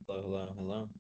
Hello, hello, hello.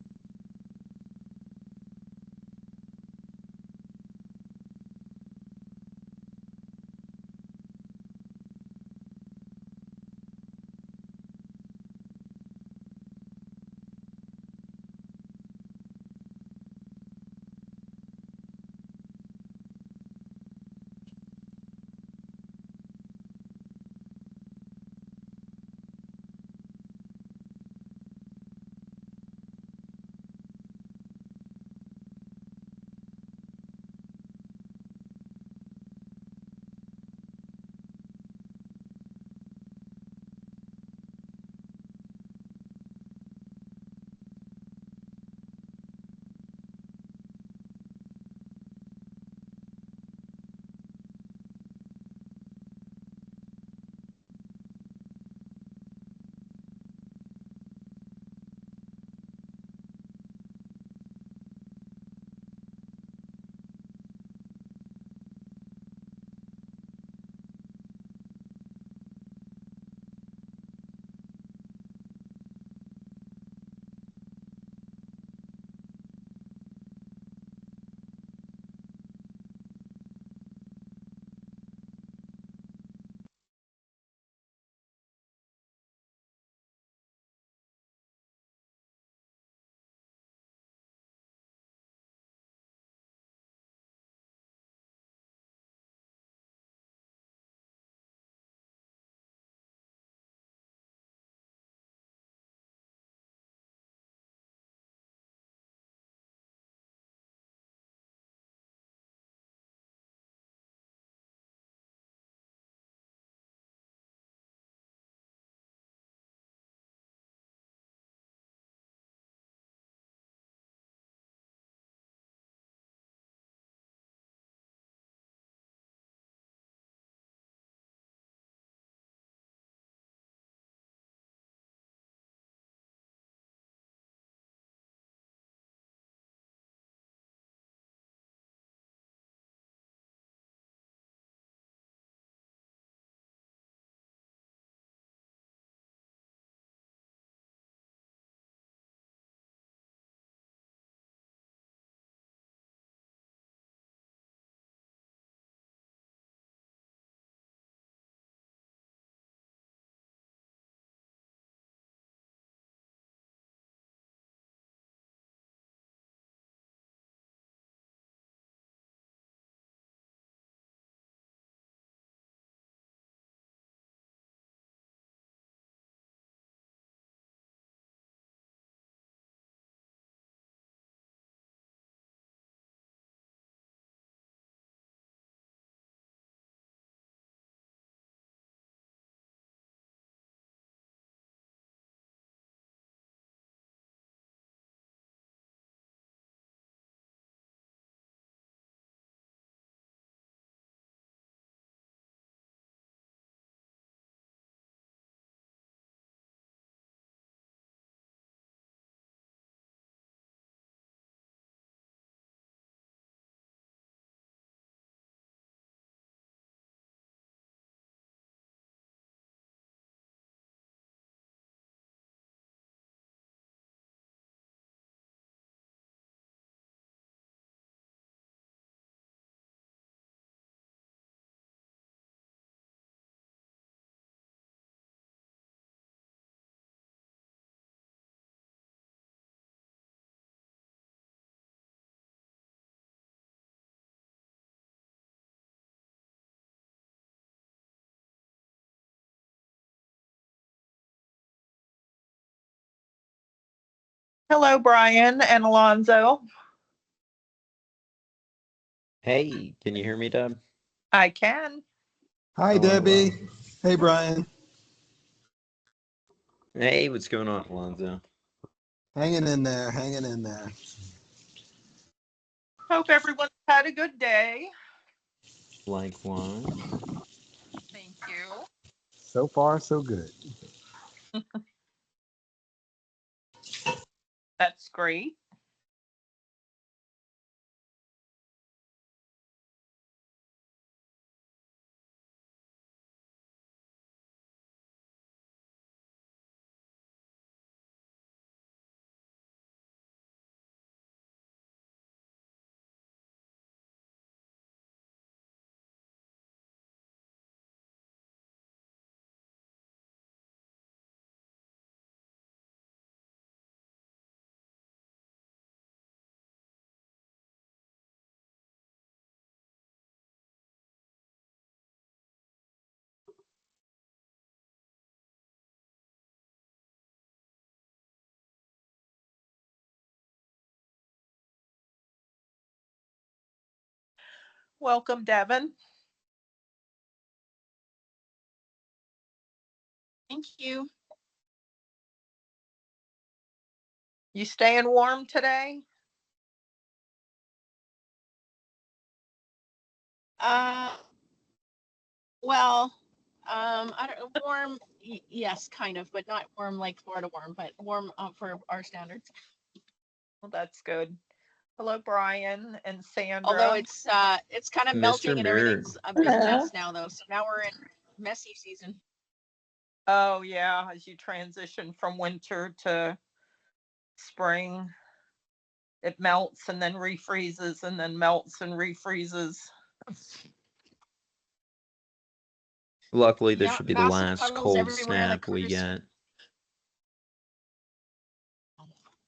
Hello, Brian and Alonzo. Hey, can you hear me, Deb? I can. Hi, Hello, Debbie. hello. Hey, Brian. Hey, what's going on, Alonzo? Hanging in there, hanging in there. Hope everyone's had a good day. Likewise. Thank you. So far, so good. That's great. Welcome, Devin. Thank you. You staying warm today? Well, I don't warm. Yes, kind of, but not warm like Florida warm, but warm for our standards. Well, that's good. Hello, Brian and Sandra. Although it's kind of melting and everything's a big mess now, though. So now we're in messy season. Oh yeah, as you transition from winter to spring, it melts and then refreezes and then melts and refreezes. Luckily, this Yeah, should be the massive last puddles cold everywhere, like snap we Curtis. get.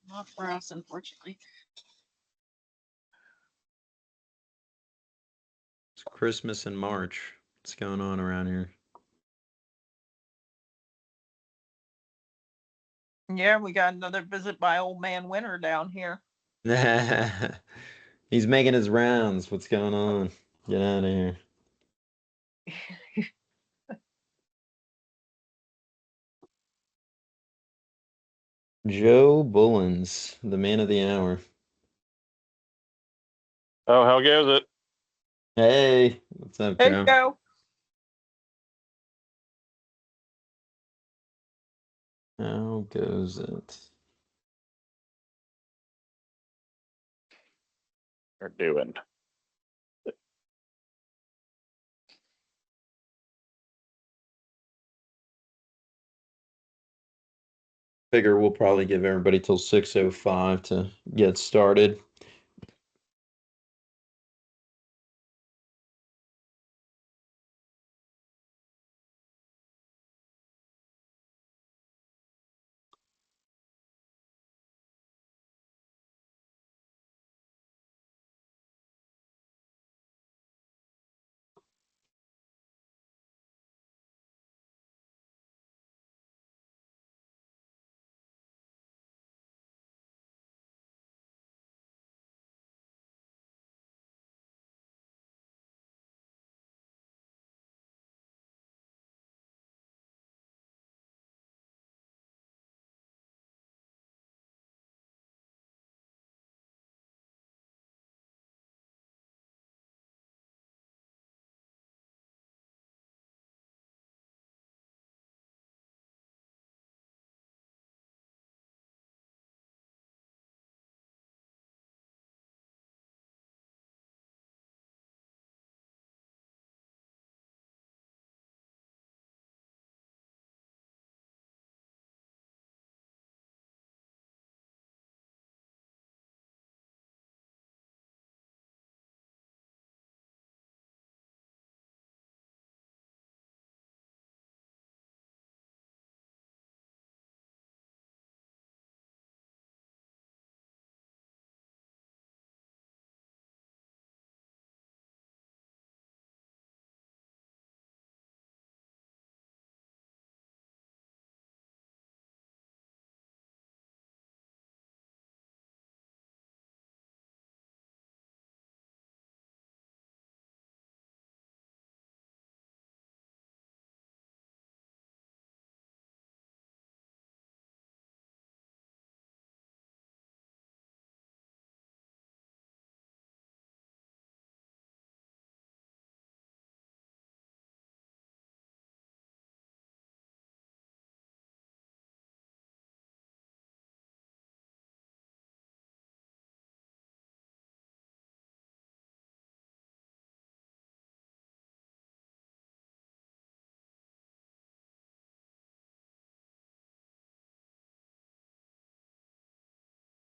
Not for us, unfortunately. It's Christmas in March. What's going on around here? Yeah, we got another visit by Old Man Winter down here. He's making his rounds. What's going on? Get out of here. Joe Bullens, the man of the hour. Oh, how goes it? Hey, what's up, Hey, Joe? Joe. How goes it? We're doing. Figure we'll probably give everybody till 6:05 to get started.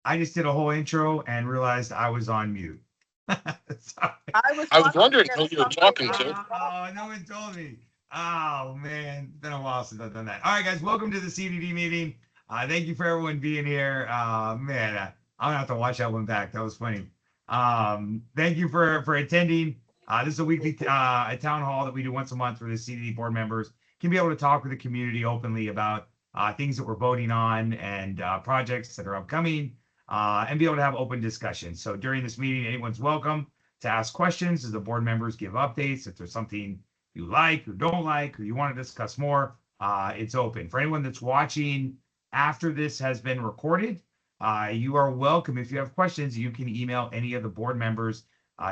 I just did a whole intro and realized I was on mute. Sorry. I was wondering who you were talking to. Oh, no one told me. Oh, man. It's been a while since I've done that. All right, guys, welcome to the CDD meeting. Thank you for everyone being here. Man, I'm going to have to watch that one back. That was funny. Thank you for attending. This is a weekly a town hall that we do once a month where the CDD board members can be able to talk with the community openly about things that we're voting on and projects that are upcoming. And be able to have open discussions. So during this meeting, anyone's welcome to ask questions as the board members give updates. If there's something you like or don't like, or you want to discuss more, it's open. For anyone that's watching after this has been recorded, you are welcome. If you have questions, you can email any of the board members.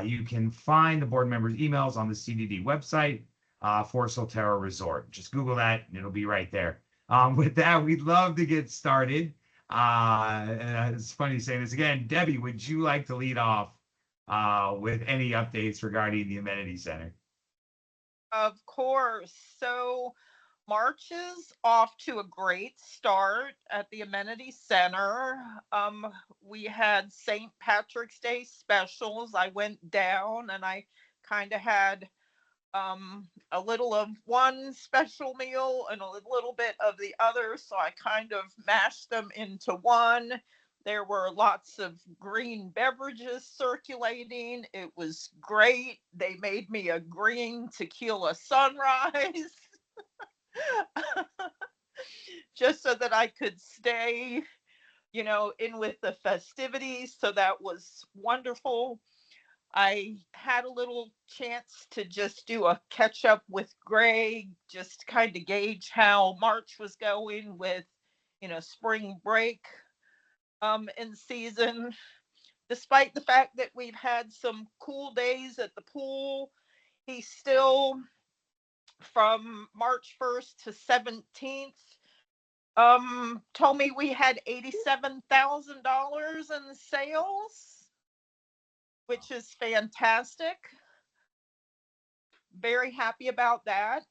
You can find the board members' emails on the CDD website for Solterra Resort. Just Google that and it'll be right there. With that, we'd love to get started. It's funny saying this again. Debbie, would you like to lead off with any updates regarding the amenity center? Of course. So March is off to a great start at the amenity center. We had St. Patrick's Day specials. I went down and I kind of had a little of one special meal and a little bit of the other. So I kind of mashed them into one. There were lots of green beverages circulating. It was great. They made me a green tequila sunrise just so that I could stay, in with the festivities. So that was wonderful. I had a little chance to just do a catch up with Greg, just kind of gauge how March was going with, spring break in season. Despite the fact that we've had some cool days at the pool, he still, from March 1st to 17th, told me we had $87,000 in sales, which is fantastic. Very happy about that.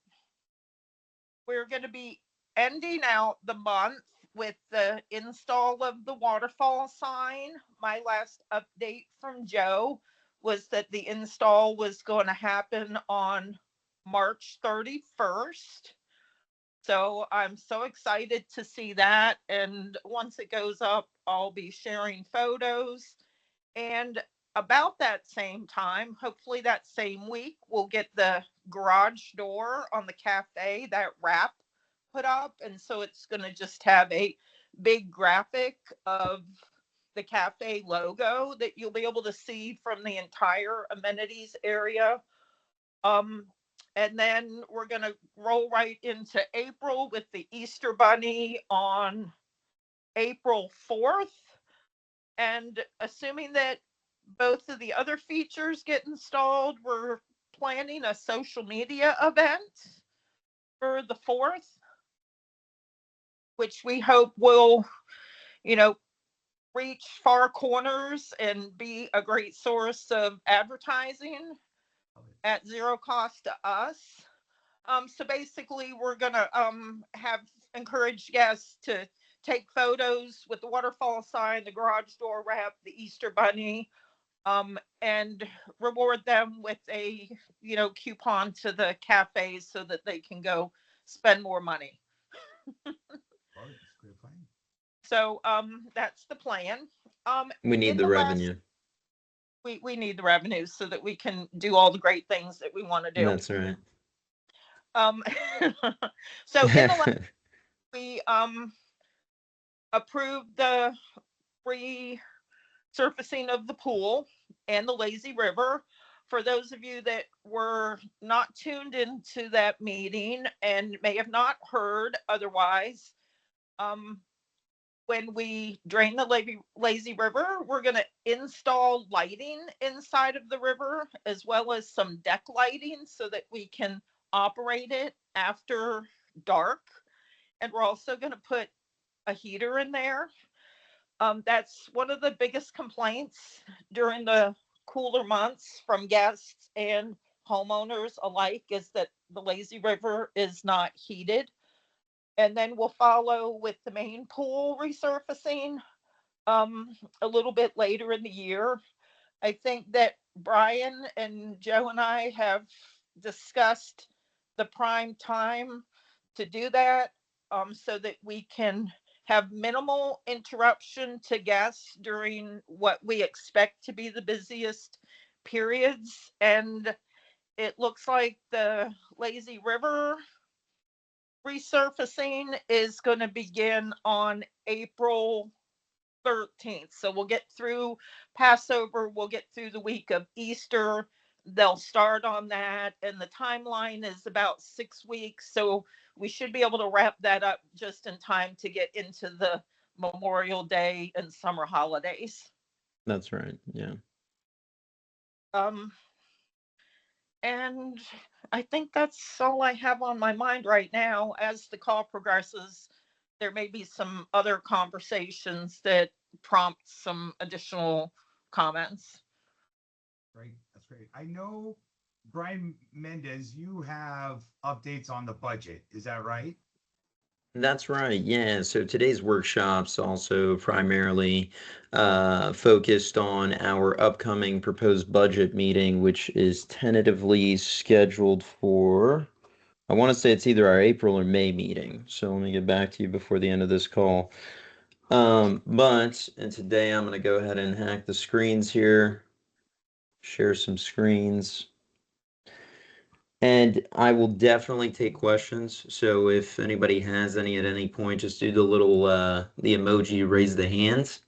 We're going to be ending out the month with the install of the waterfall sign. My last update from Joe was that the install was going to happen on March 31st. So I'm so excited to see that. And once it goes up, I'll be sharing photos. And about that same time, hopefully that same week, we'll get the garage door on the cafe, that wrap put up. And so it's going to just have a big graphic of the cafe logo that you'll be able to see from the entire amenities area. And then we're going to roll right into April with the Easter Bunny on April 4th. And assuming that both of the other features get installed, we're planning a social media event for the 4th, which we hope will, reach far corners and be a great source of advertising at zero cost to us. So basically, we're going to have encouraged guests to take photos with the waterfall sign, the garage door wrap, the Easter Bunny, and reward them with a, coupon to the cafes so that they can go spend more money. So that's the plan. We need the revenue. We need the revenue so that we can do all the great things that we want to do. That's right. So in the last, we approved the resurfacing of the pool and the lazy river. For those of you that were not tuned into that meeting and may have not heard otherwise, when we drain the lazy river, we're going to install lighting inside of the river, as well as some deck lighting so that we can operate it after dark. And we're also going to put a heater in there. That's one of the biggest complaints during the cooler months from guests and homeowners alike, is that the lazy river is not heated. And then we'll follow with the main pool resurfacing a little bit later in the year. I think that Brian and Joe and I have discussed the prime time to do that, so that we can have minimal interruption to guests during what we expect to be the busiest periods. And it looks like the lazy river resurfacing is going to begin on April 13th. So we'll get through Passover, we'll get through the week of Easter. They'll start on that, and the timeline is about 6 weeks. So we should be able to wrap that up just in time to get into the Memorial Day and summer holidays. That's right. Yeah. Um, and I think that's all I have on my mind right now. As the call progresses, there may be some other conversations that prompt some additional comments. Great. That's great. I know, Brian Mendez, you have updates on the budget. Is that right? That's right. Yeah. So today's workshop's also primarily focused on our upcoming proposed budget meeting, which is tentatively scheduled for, I want to say it's either our April or May meeting. So let me get back to you before the end of this call. And today I'm going to go ahead and hack the screens here, share some screens. And I will definitely take questions. So if anybody has any at any point, just do the little the emoji raise the hands,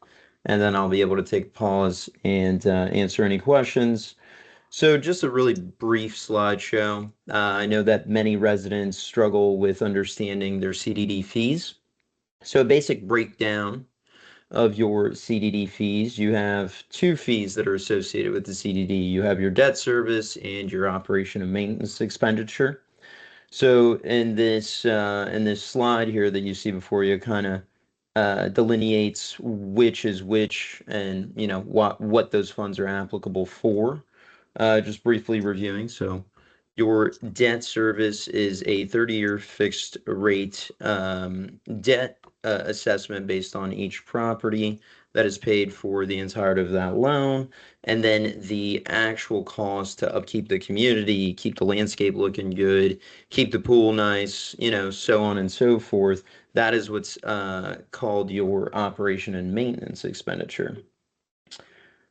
and then I'll be able to take pause and answer any questions. So just a really brief slideshow. I know that many residents struggle with understanding their CDD fees. So a basic breakdown of your CDD fees. You have two fees that are associated with the CDD. You have your debt service and your operation and maintenance expenditure. So in this slide here that you see before you, kind of delineates which is which, and what those funds are applicable for. Just briefly reviewing. So your debt service is a 30-year fixed rate debt assessment based on each property that is paid for the entirety of that loan. And then the actual cost to upkeep the community, keep the landscape looking good, keep the pool nice, so on and so forth. That is what's called your operation and maintenance expenditure.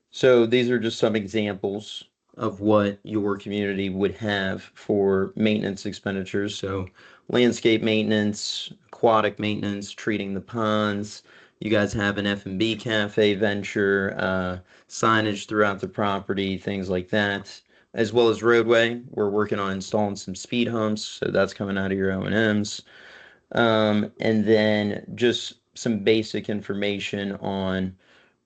So these are just some examples of what your community would have for maintenance expenditures. So landscape maintenance, aquatic maintenance, treating the ponds. You guys have an F&B cafe venture, signage throughout the property, things like that, as well as roadway. We're working on installing some speed humps, so that's coming out of your O&Ms. And then just some basic information on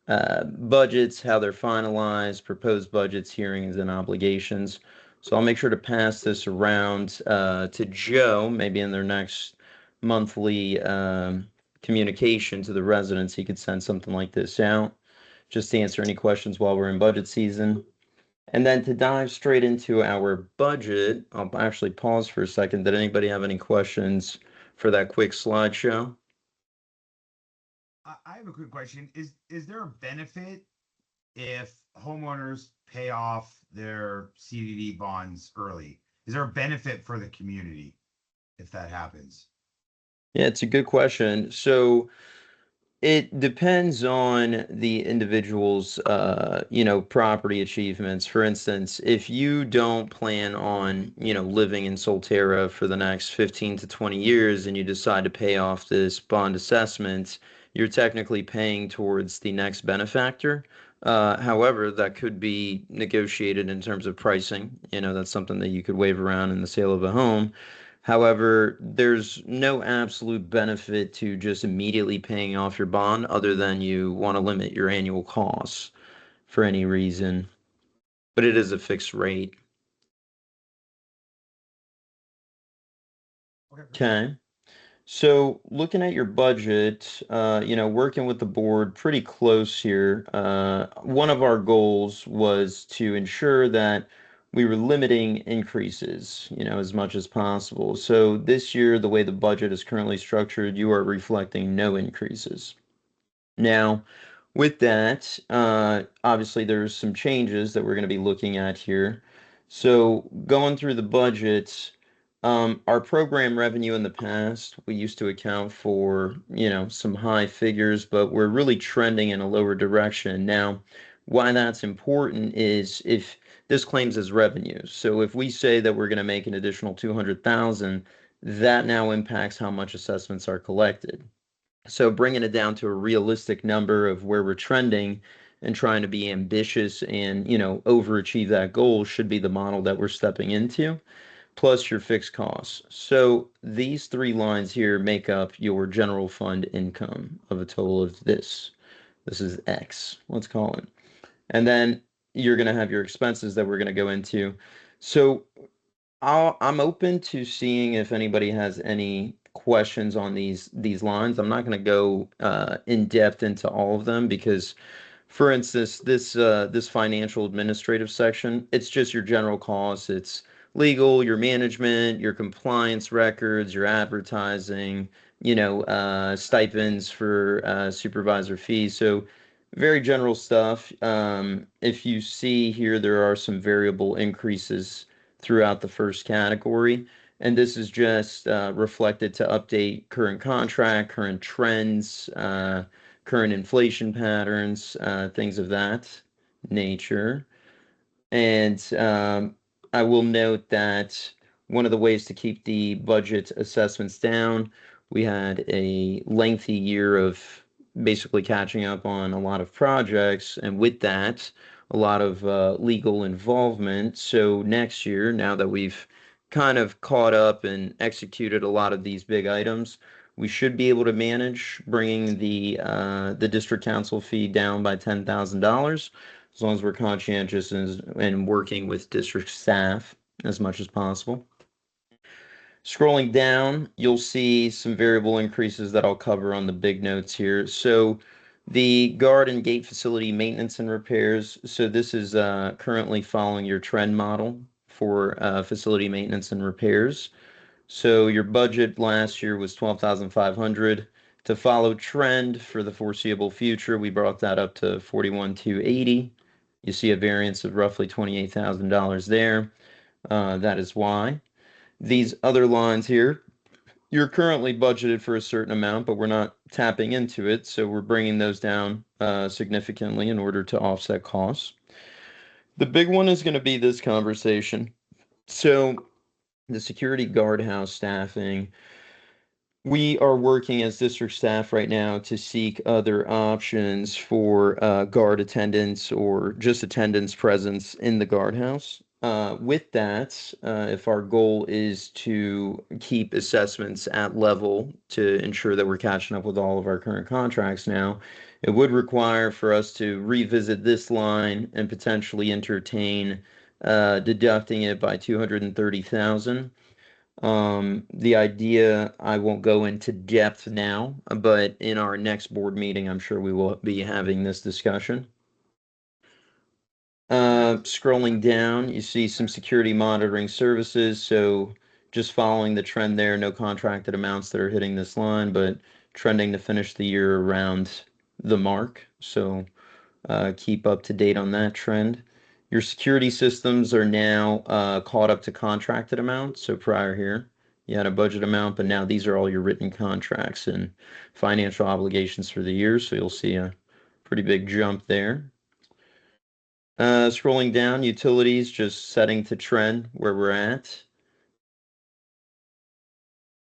budgets, how they're finalized, proposed budgets, hearings, and obligations. So I'll make sure to pass this around to Joe, maybe in their next monthly communication to the residents. He could send something like this out just to answer any questions while we're in budget season. And then to dive straight into our budget, I'll actually pause for a second. Did anybody have any questions for that quick slideshow? I have a quick question. Is there a benefit if homeowners pay off their CDD bonds early? Is there a benefit for the community if that happens? Yeah, it's a good question. So it depends on the individual's, property achievements. For instance, if you don't plan on, living in Solterra for the next 15 to 20 years and you decide to pay off this bond assessment, you're technically paying towards the next benefactor. However, that could be negotiated in terms of pricing. That's something that you could wave around in the sale of a home. However, there's no absolute benefit to just immediately paying off your bond other than you want to limit your annual costs for any reason. But it is a fixed rate. Okay. So looking at your budget, working with the board pretty close here, one of our goals was to ensure that we were limiting increases, as much as possible. So this year, the way the budget is currently structured, you are reflecting no increases. Now, with that, obviously there's some changes that we're going to be looking at here. So going through the budget, our program revenue in the past, we used to account for, some high figures, but we're really trending in a lower direction. Now, why that's important is if this claims as revenue. So if we say that we're going to make an additional 200,000, that now impacts how much assessments are collected. So bringing it down to a realistic number of where we're trending and trying to be ambitious and, overachieve that goal should be the model that we're stepping into, plus your fixed costs. So these three lines here make up your general fund income of a total of this. This is X, let's call it. And then you're going to have your expenses that we're going to go into. So I'm open to seeing if anybody has any questions on these lines. I'm not going to go in depth into all of them because, for instance, this financial administrative section, it's just your general costs. It's legal, your management, your compliance records, your advertising, stipends for supervisor fees. So very general stuff. If you see here, there are some variable increases throughout the first category. And this is just reflected to update current contract, current trends, current inflation patterns, things of that nature. And I will note that one of the ways to keep the budget assessments down, we had a lengthy year of basically catching up on a lot of projects, and with that, a lot of legal involvement. So next year, now that we've kind of caught up and executed a lot of these big items, we should be able to manage bringing the district council fee down by $10,000 as long as we're conscientious and working with district staff as much as possible. Scrolling down, you'll see some variable increases that I'll cover on the big notes here. So the guard and gate facility maintenance and repairs. So this is currently following your trend model for facility maintenance and repairs. So your budget last year was 12,500. To follow trend for the foreseeable future, we brought that up to 41,280. You see a variance of roughly $28,000 there. That is why. These other lines here, you're currently budgeted for a certain amount, but we're not tapping into it, so we're bringing those down significantly in order to offset costs. The big one is going to be this conversation. So the security guardhouse staffing, we are working as district staff right now to seek other options for guard attendance or just attendance presence in the guardhouse. With that, if our goal is to keep assessments at level to ensure that we're catching up with all of our current contracts now, it would require for us to revisit this line and potentially entertain deducting it by 230,000. The idea, I won't go into depth now, but in our next board meeting, I'm sure we will be having this discussion. Scrolling down, you see some security monitoring services. So just following the trend there, no contracted amounts that are hitting this line, but trending to finish the year around the mark. So keep up to date on that trend. Your security systems are now caught up to contracted amounts. So prior here, you had a budget amount, but now these are all your written contracts and financial obligations for the year. So you'll see a pretty big jump there. Scrolling down, utilities, just setting to trend where we're at.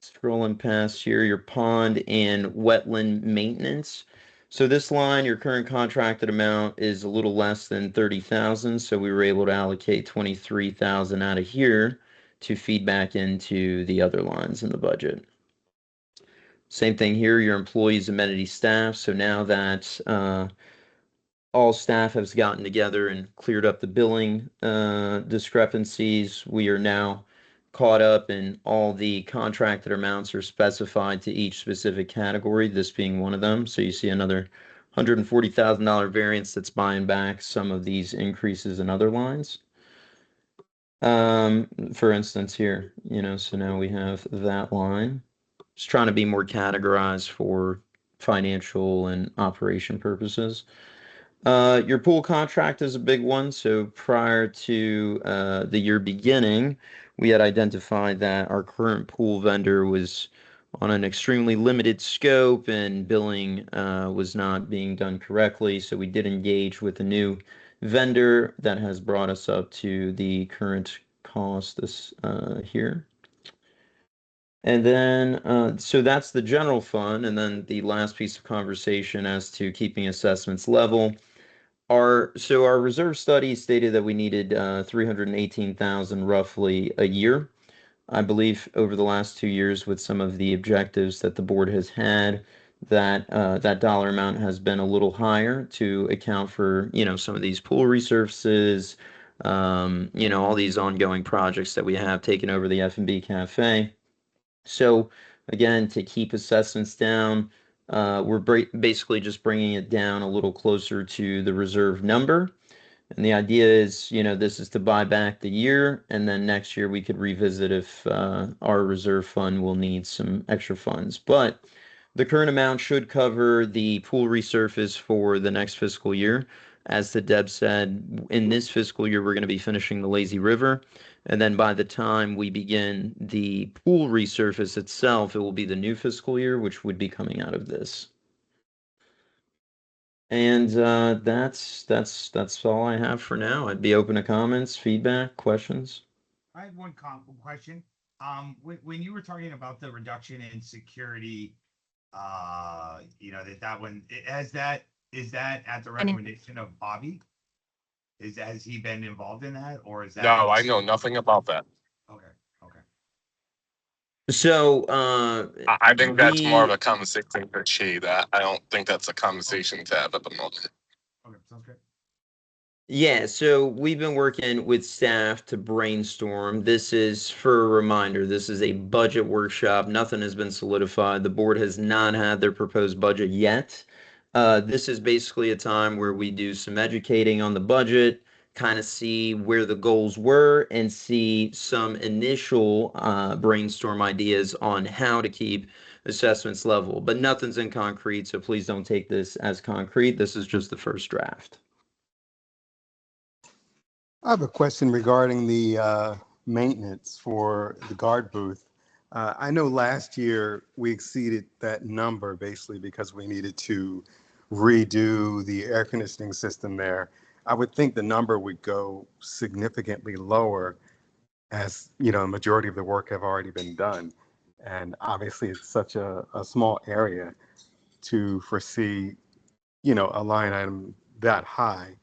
Scrolling past here, your pond and wetland maintenance. So this line, your current contracted amount is a little less than 30,000. So we were able to allocate 23,000 out of here to feed back into the other lines in the budget. Same thing here, your employees, amenity staff. So now that all staff has gotten together and cleared up the billing discrepancies, we are now caught up and all the contracted amounts are specified to each specific category, this being one of them. So you see another $140,000 variance that's buying back some of these increases in other lines. For instance here, so now we have that line. Just trying to be more categorized for financial and operation purposes. Your pool contract is a big one. So prior to the year beginning, we had identified that our current pool vendor was on an extremely limited scope and billing was not being done correctly. So we did engage with a new vendor that has brought us up to the current cost this here. And then, so that's the general fund. And then the last piece of conversation as to keeping assessments level. Our reserve study stated that we needed 318,000 roughly a year. I believe over the last 2 years, with some of the objectives that the board has had, that dollar amount has been a little higher to account for, some of these pool resurfaces, all these ongoing projects that we have taken over the F&B Cafe. So again, to keep assessments down, we're basically just bringing it down a little closer to the reserve number. And the idea is, this is to buy back the year, and then next year we could revisit if our reserve fund will need some extra funds. But the current amount should cover the pool resurface for the next fiscal year. As the Deb said, in this fiscal year, we're going to be finishing the Lazy River. And then by the time we begin the pool resurface itself, it will be the new fiscal year, which would be coming out of this. And that's all I have for now. I'd be open to comments, feedback, questions. I have one question. When you were talking about the reduction in security, that one, is that at the recommendation of Bobby? Has he been involved in that, or is that? No, I know nothing about that. Okay. Okay. So I think that's more of a conversation for she. That I don't think that's a conversation to have at the moment. Okay, sounds good. Yeah, so we've been working with staff to brainstorm. This is, for a reminder, this is a budget workshop. Nothing has been solidified. The board has not had their proposed budget yet. This is basically a time where we do some educating on the budget, kind of see where the goals were, and see some initial brainstorm ideas on how to keep assessments level. But nothing's in concrete, so please don't take this as concrete. This is just the first draft. I have a question regarding the maintenance for the guard booth. I know last year we exceeded that number basically because we needed to redo the air conditioning system there. I would think the number would go significantly lower as, a majority of the work have already been done. And obviously it's such a small area to foresee, a line item that high.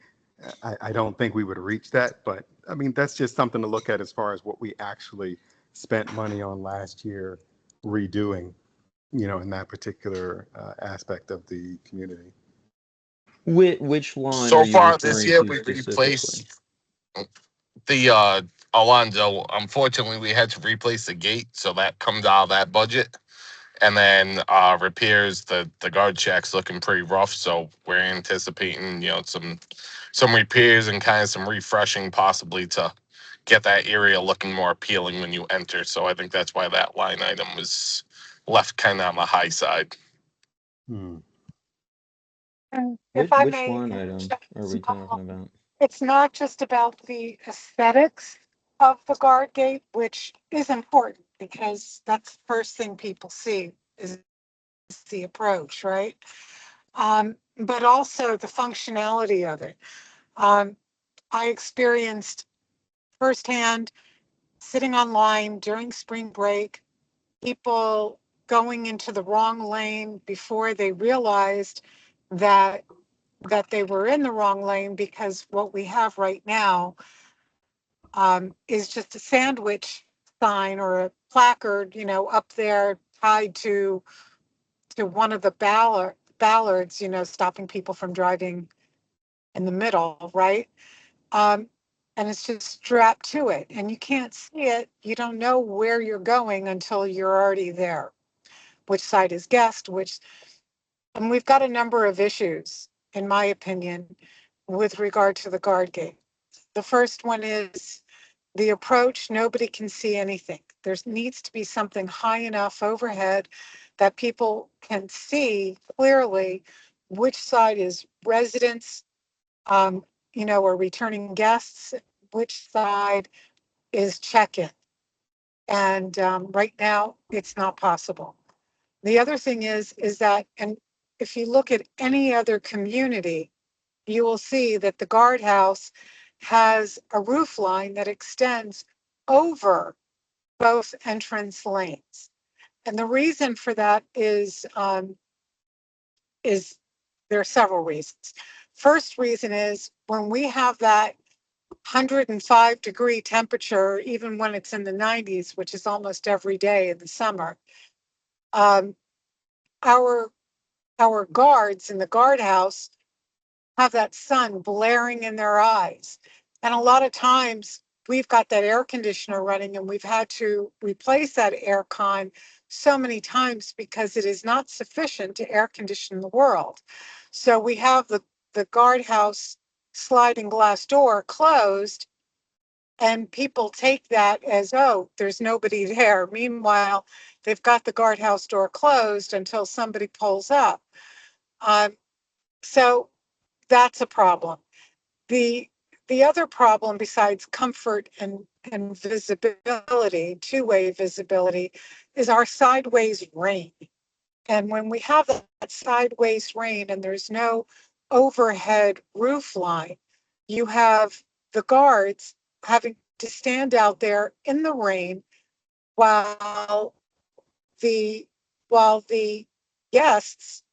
I don't think we would reach that, but I mean, that's just something to look at as far as what we actually spent money on last year redoing, in that particular aspect of the community. Which line So are you far this referring year, to we specifically? replaced the Alonzo. Unfortunately, we had to replace the gate, so that comes out of that budget. And then repairs, the guard shack's looking pretty rough, so we're anticipating, some repairs and kind of some refreshing possibly to get that area looking more appealing when you enter. So I think that's why that line item was left kind of on the high side. Hmm. And Which, if I which may line item interject are as we well, talking about? it's not just about the aesthetics of the guard gate, which is important because that's the first thing people see is the approach, right? But also the functionality of it. I experienced firsthand sitting online during spring break, people going into the wrong lane before they realized that they were in the wrong lane, because what we have right now is just a sandwich sign or a placard, up there tied to one of the ballards, stopping people from driving in the middle, right? And it's just strapped to it, and you can't see it. You don't know where you're going until you're already there. Which side is guessed, and we've got a number of issues, in my opinion, with regard to the guard gate. The first one is the approach. Nobody can see anything. There needs to be something high enough overhead that people can see clearly which side is residents, or returning guests, which side is check-in. And right now, it's not possible. The other thing is that, and if you look at any other community, you will see that the guardhouse has a roof line that extends over both entrance lanes. And the reason for that is there are several reasons. First reason is when we have that 105-degree temperature, even when it's in the 90s, which is almost every day in the summer, um, our guards in the guardhouse have that sun blaring in their eyes. And a lot of times we've got that air conditioner running and we've had to replace that air con so many times because it is not sufficient to air condition the world. So we have the guardhouse sliding glass door closed, and people take that as, oh, there's nobody there. Meanwhile, they've got the guardhouse door closed until somebody pulls up. So that's a problem. The other problem besides comfort and visibility, two-way visibility, is our sideways rain. And when we have that sideways rain and there's no overhead roof line, you have the guards having to stand out there in the rain while the guests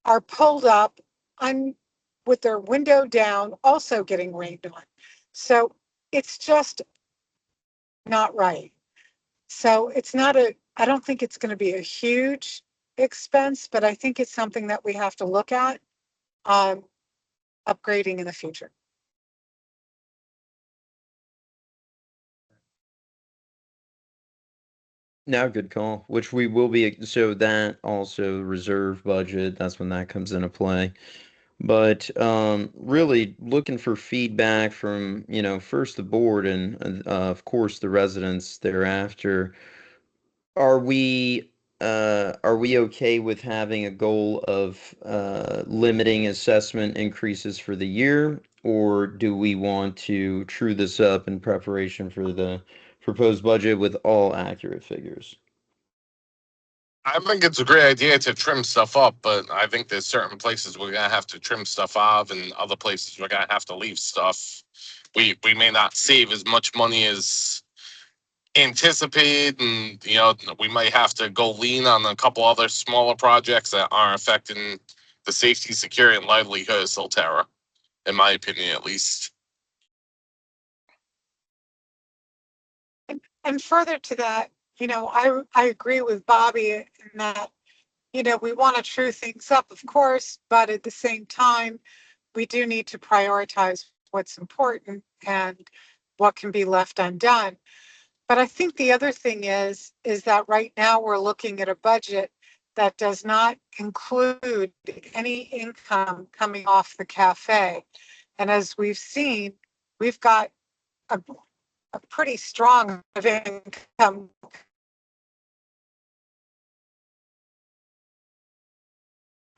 are pulled up with their window down, also getting rained on. So it's just not right. So it's not I don't think it's going to be a huge expense, but I think it's something that we have to look at upgrading in the future. Now, good call. Which we will be, so that also reserve budget, that's when that comes into play. But really looking for feedback from, first the board and of course the residents thereafter. Are we okay with having a goal of limiting assessment increases for the year, or do we want to true this up in preparation for the proposed budget with all accurate figures? I think it's a great idea to trim stuff up, but I think there's certain places we're gonna have to trim stuff off, and other places we're gonna have to leave stuff. We may not save as much money as anticipated, and we might have to go lean on a couple other smaller projects that aren't affecting the safety, security, and livelihood of Solterra, in my opinion, at least. And further to that, I agree with Bobby in that, we want to true things up, of course, but at the same time, we do need to prioritize what's important and what can be left undone. But I think the other thing is that right now we're looking at a budget that does not include any income coming off the cafe. And as we've seen, we've got a pretty strong of income.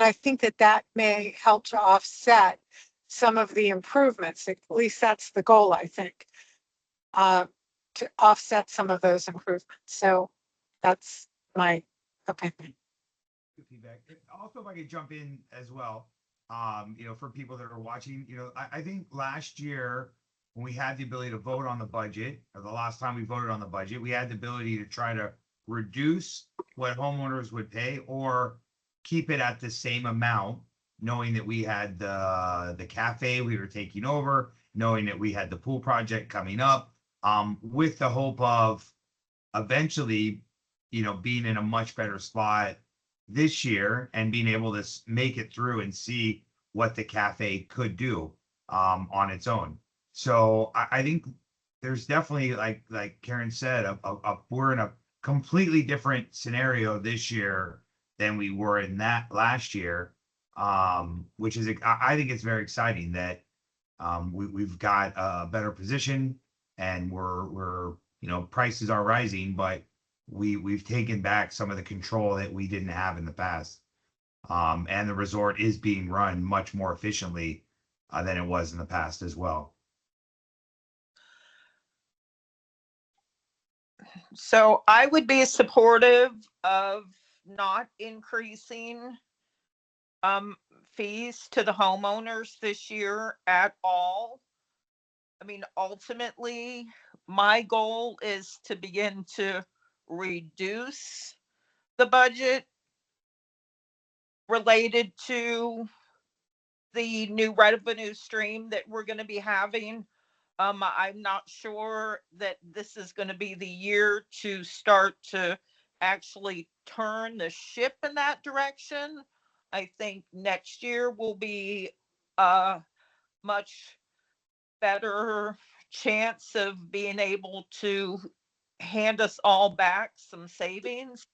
I think that may help to offset some of the improvements. At least that's the goal, I think, to offset some of those improvements. So that's my opinion. Good feedback. Also, if I could jump in as well, for people that are watching, I think last year when we had the ability to vote on the budget, or the last time we voted on the budget, we had the ability to try to reduce what homeowners would pay or keep it at the same amount, knowing that we had the cafe we were taking over, knowing that we had the pool project coming up, with the hope of eventually, being in a much better spot this year and being able to make it through and see what the cafe could do on its own. So I think there's definitely, like Karen said, we're in a completely different scenario this year than we were in that last year, which is, I think it's very exciting that we've got a better position, and we're prices are rising, but we've taken back some of the control that we didn't have in the past. And the resort is being run much more efficiently than it was in the past as well. So I would be supportive of not increasing fees to the homeowners this year at all. I mean, ultimately, my goal is to begin to reduce the budget related to the new revenue stream that we're going to be having. I'm not sure that this is going to be the year to start to actually turn the ship in that direction. I think next year will be a much better chance of being able to hand us all back some savings.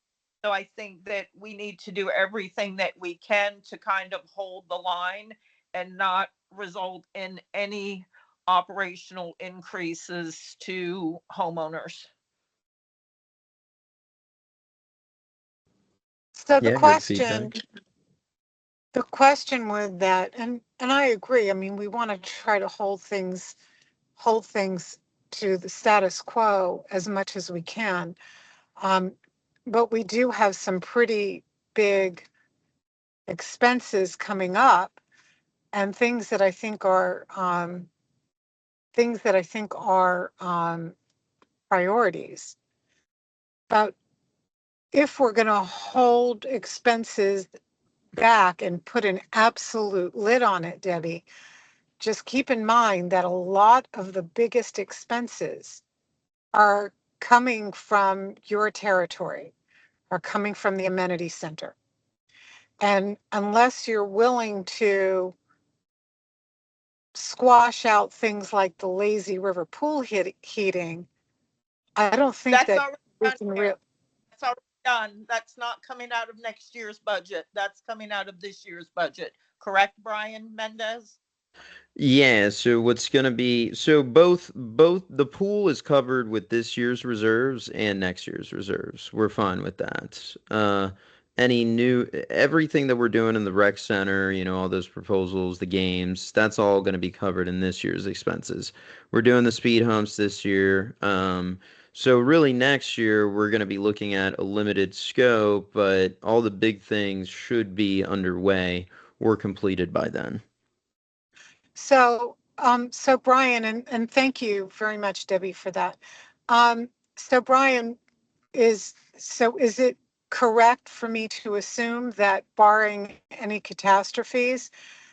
So I think that we need to do everything that we can to kind of hold the line and not result in any operational increases to homeowners. So Yeah, good feedback. the question with that, and I agree. I mean, we want to try to hold things to the status quo as much as we can. Um, but we do have some pretty big expenses coming up, and things that I think are priorities. But if we're going to hold expenses back and put an absolute lid on it, Debbie, just keep in mind that a lot of the biggest expenses are coming from your territory, are coming from the amenity center. And unless you're willing to squash out things like the lazy river pool heating, I don't think That's that already we done, can Karen. That's already done. That's not coming out of next year's budget. That's coming out of this year's budget. Correct, Brian Mendez? Yeah, so what's gonna be so both the pool is covered with this year's reserves and next year's reserves. We're fine with that. Any new everything that we're doing in the rec center, you know, all those proposals, the games, that's all gonna be covered in this year's expenses. We're doing the speed humps this year. So really next year we're gonna be looking at a limited scope, but all the big things should be underway or completed by then. So Brian, and thank you very much, Debbie, for that. So Brian, is it correct for me to assume that barring any catastrophes,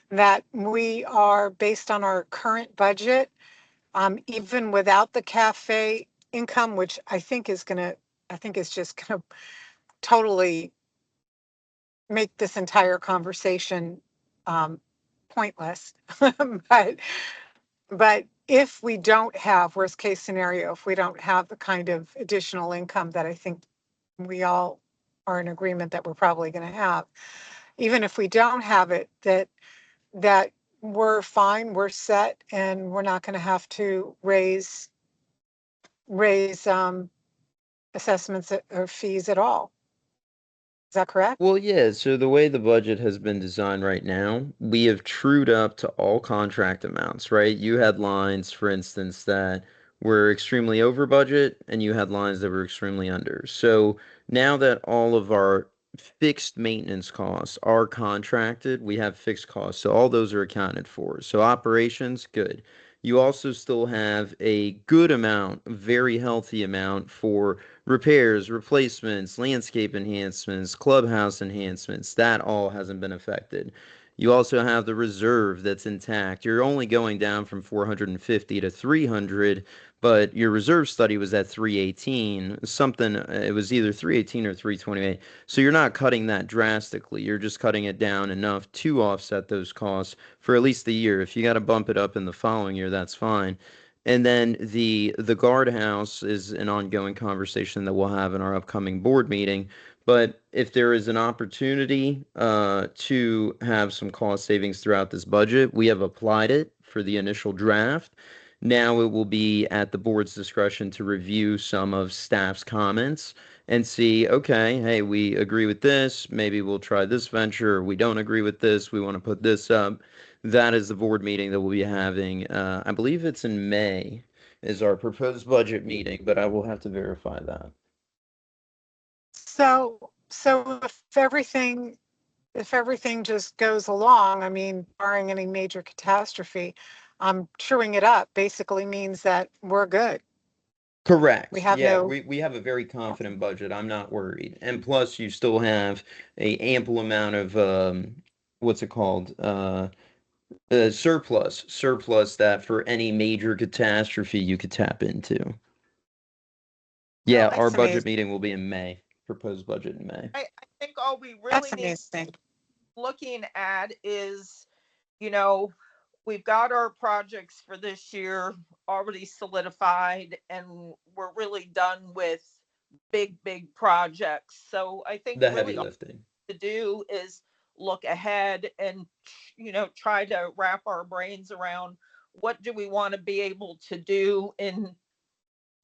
that we are based on our current budget, even without the cafe income, which I think is just gonna totally make this entire conversation pointless. but but if we don't have, worst case scenario, if we don't have the kind of additional income that I think we all are in agreement that we're probably going to have, even if we don't have it, that we're fine, we're set, and we're not going to have to raise assessments or fees at all. Is that correct? Well, yeah, so the way the budget has been designed right now, we have trued up to all contract amounts, right? You had lines, for instance, that were extremely over budget, and you had lines that were extremely under. So now that all of our fixed maintenance costs are contracted, we have fixed costs. So all those are accounted for. So operations, good. You also still have a good amount, a very healthy amount for repairs, replacements, landscape enhancements, clubhouse enhancements, that all hasn't been affected. You also have the reserve that's intact. You're only going down from 450 to 300, but your reserve study was at 318. Something, it was either 318 or 328. So you're not cutting that drastically. You're just cutting it down enough to offset those costs for at least the year. If you got to bump it up in the following year, that's fine. And then the guardhouse is an ongoing conversation that we'll have in our upcoming board meeting. But if there is an opportunity to have some cost savings throughout this budget, we have applied it for the initial draft. Now it will be at the board's discretion to review some of staff's comments and see, okay, hey, we agree with this. Maybe we'll try this venture. Or we don't agree with this. We want to put this up. That is the board meeting that we'll be having. I believe it's in May is our proposed budget meeting, but I will have to verify that. So if everything just goes along, I mean, barring any major catastrophe, truing it up basically means that we're good. Correct. We have Yeah, no, we have a very confident budget. I'm not worried. And plus you still have a ample amount of what's it called? Surplus that for any major catastrophe you could tap into. Yeah, our that's budget amazing. meeting will be in May. Proposed budget in May. I think all we really That's need amazing. looking at is, you know, we've got our projects for this year already solidified and we're really done with big projects. So I think The heavy really all lifting. to do is look ahead and, try to wrap our brains around what do we want to be able to do in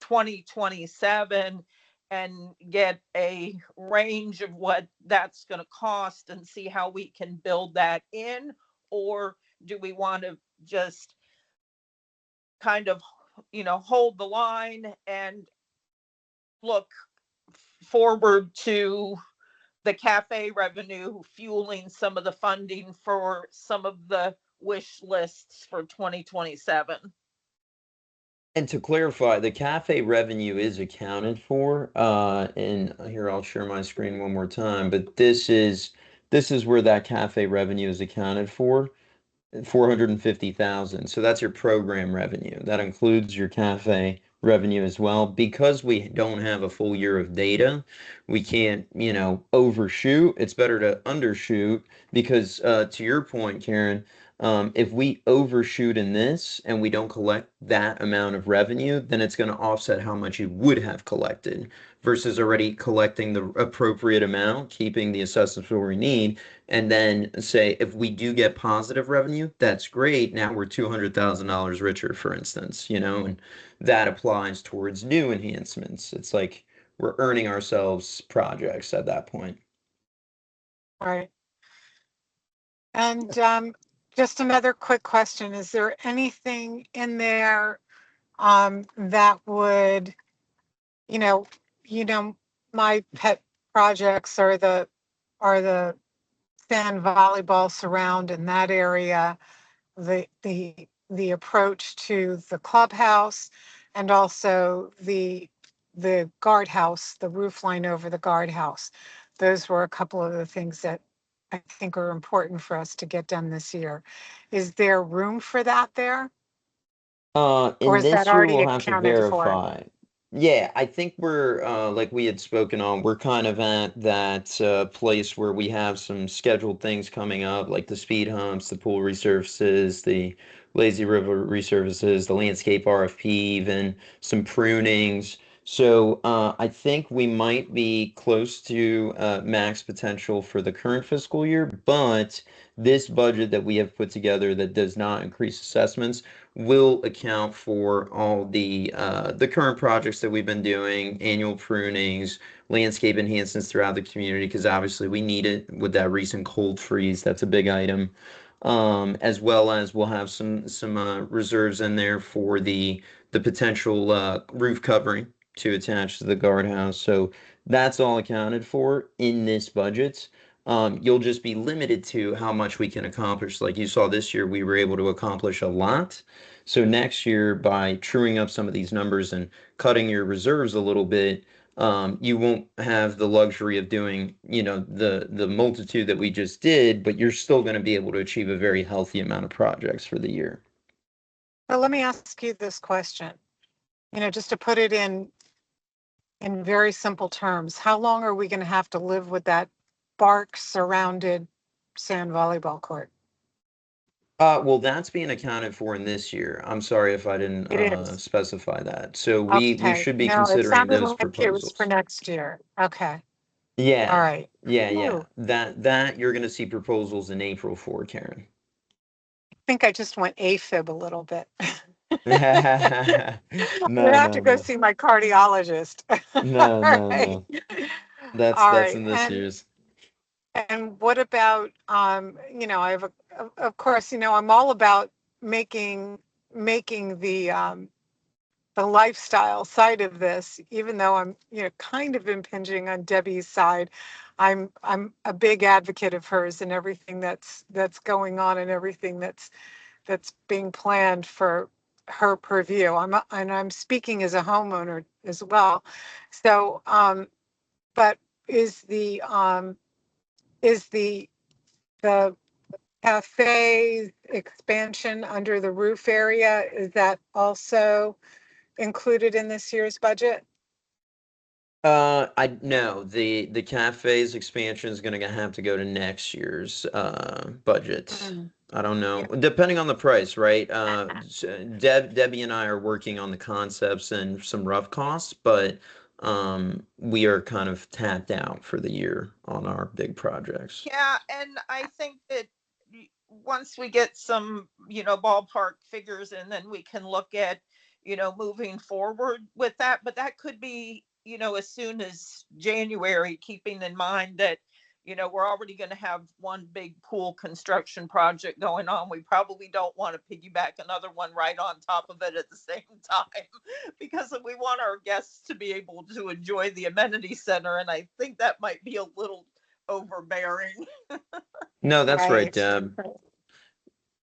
2027 and get a range of what that's going to cost and see how we can build that in, or do we want to just kind of hold the line and look forward to the cafe revenue fueling some of the funding for some of the wish lists for 2027. And to clarify, the cafe revenue is accounted for, and here I'll share my screen one more time, but this is where that cafe revenue is accounted for. 450,000. So that's your program revenue. That includes your cafe revenue as well. Because we don't have a full year of data, we can't, overshoot. It's better to undershoot because, to your point, Karen, if we overshoot in this and we don't collect that amount of revenue, then it's going to offset how much you would have collected versus already collecting the appropriate amount, keeping the assessments where we need, and then say if we do get positive revenue, that's great. Now we're $200,000 richer, for instance, and that applies towards new enhancements. It's like we're earning ourselves projects at that point. Right. And just another quick question. Is there anything in there that would, you know, you know, my pet projects are the sand volleyball surround in that area, the approach to the clubhouse, and also the guardhouse, the roof line over the guardhouse. Those were a couple of the things that I think are important for us to get done this year. Is there room for that there, or In is that this year, already we'll have to accounted for? verify. Yeah, I think we're, like we had spoken on, we're kind of at that place where we have some scheduled things coming up, like the speed humps, the pool resurfaces, the lazy river resurfaces, the landscape RFP, even some prunings. So I think we might be close to max potential for the current fiscal year, but this budget that we have put together that does not increase assessments will account for all the current projects that we've been doing, annual prunings, landscape enhancements throughout the community, because obviously we need it with that recent cold freeze. That's a big item. As well as we'll have some reserves in there for the potential roof covering to attach to the guardhouse. So that's all accounted for in this budget. You'll just be limited to how much we can accomplish. Like you saw this year, we were able to accomplish a lot. So next year, by truing up some of these numbers and cutting your reserves a little bit, you won't have the luxury of doing, the multitude that we just did, but you're still going to be able to achieve a very healthy amount of projects for the year. But let me ask you this question, just to put it in very simple terms. How long are we going to have to live with that bark surrounded sand volleyball court? Well, that's being accounted for in this year. I'm sorry if I didn't It is. specify that. So we Okay. should be No, it considering sounded those like it was for proposals. next year. Okay. All Yeah, right. yeah. Ooh, That you're going to see proposals in April for, Karen. I think I just went AFib a little bit. I'm gonna No, have to no, go no. see my cardiologist. No, All no, right. no. That's All that's right. in this year's. And what about I have of course, I'm all about making the lifestyle side of this, even though I'm, kind of impinging on Debbie's side. I'm a big advocate of hers and everything that's going on and everything that's being planned for her purview. And I'm speaking as a homeowner as well. So, but is the cafe expansion under the roof area, is that also included in this year's budget? I no, the cafe's expansion is gonna have to go to next year's budget. I don't know, Yeah. depending on the price, right? Debbie and I are working on the concepts and some rough costs, but we are kind of tapped out for the year on our big projects. Yeah, and I think that once we get some, ballpark figures, and then we can look at, moving forward with that. But that could be, as soon as January, keeping in mind that, we're already going to have one big pool construction project going on. We probably don't want to piggyback another one right on top of it at the same time because we want our guests to be able to enjoy the amenity center. And I think that might be a little overbearing. No, that's right, Right. Deb.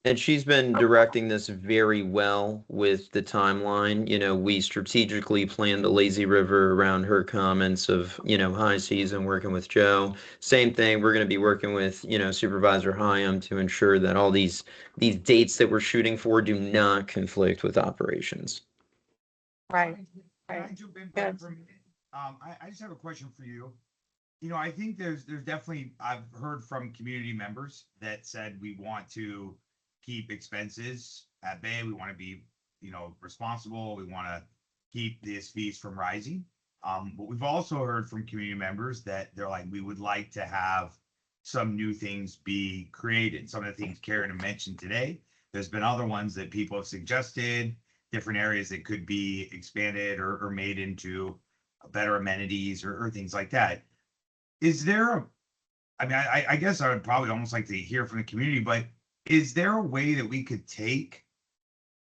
And she's been directing this very well with the timeline. We strategically planned the lazy river around her comments of, high season working with Joe. Same thing, we're going to be working with, Supervisor Hyam to ensure that all these dates that we're shooting for do not conflict with operations. Right. Can I Right. jump in back Yes. for a minute? I just have a question for you. I think there's definitely, I've heard from community members that said we want to keep expenses at bay. We want to be, responsible. We want to keep these fees from rising. But we've also heard from community members that they're like, we would like to have some new things be created. Some of the things Karen had mentioned today. There's been other ones that people have suggested, different areas that could be expanded or made into better amenities or things like that. Is there I mean, I guess I would probably almost like to hear from the community, but is there a way that we could take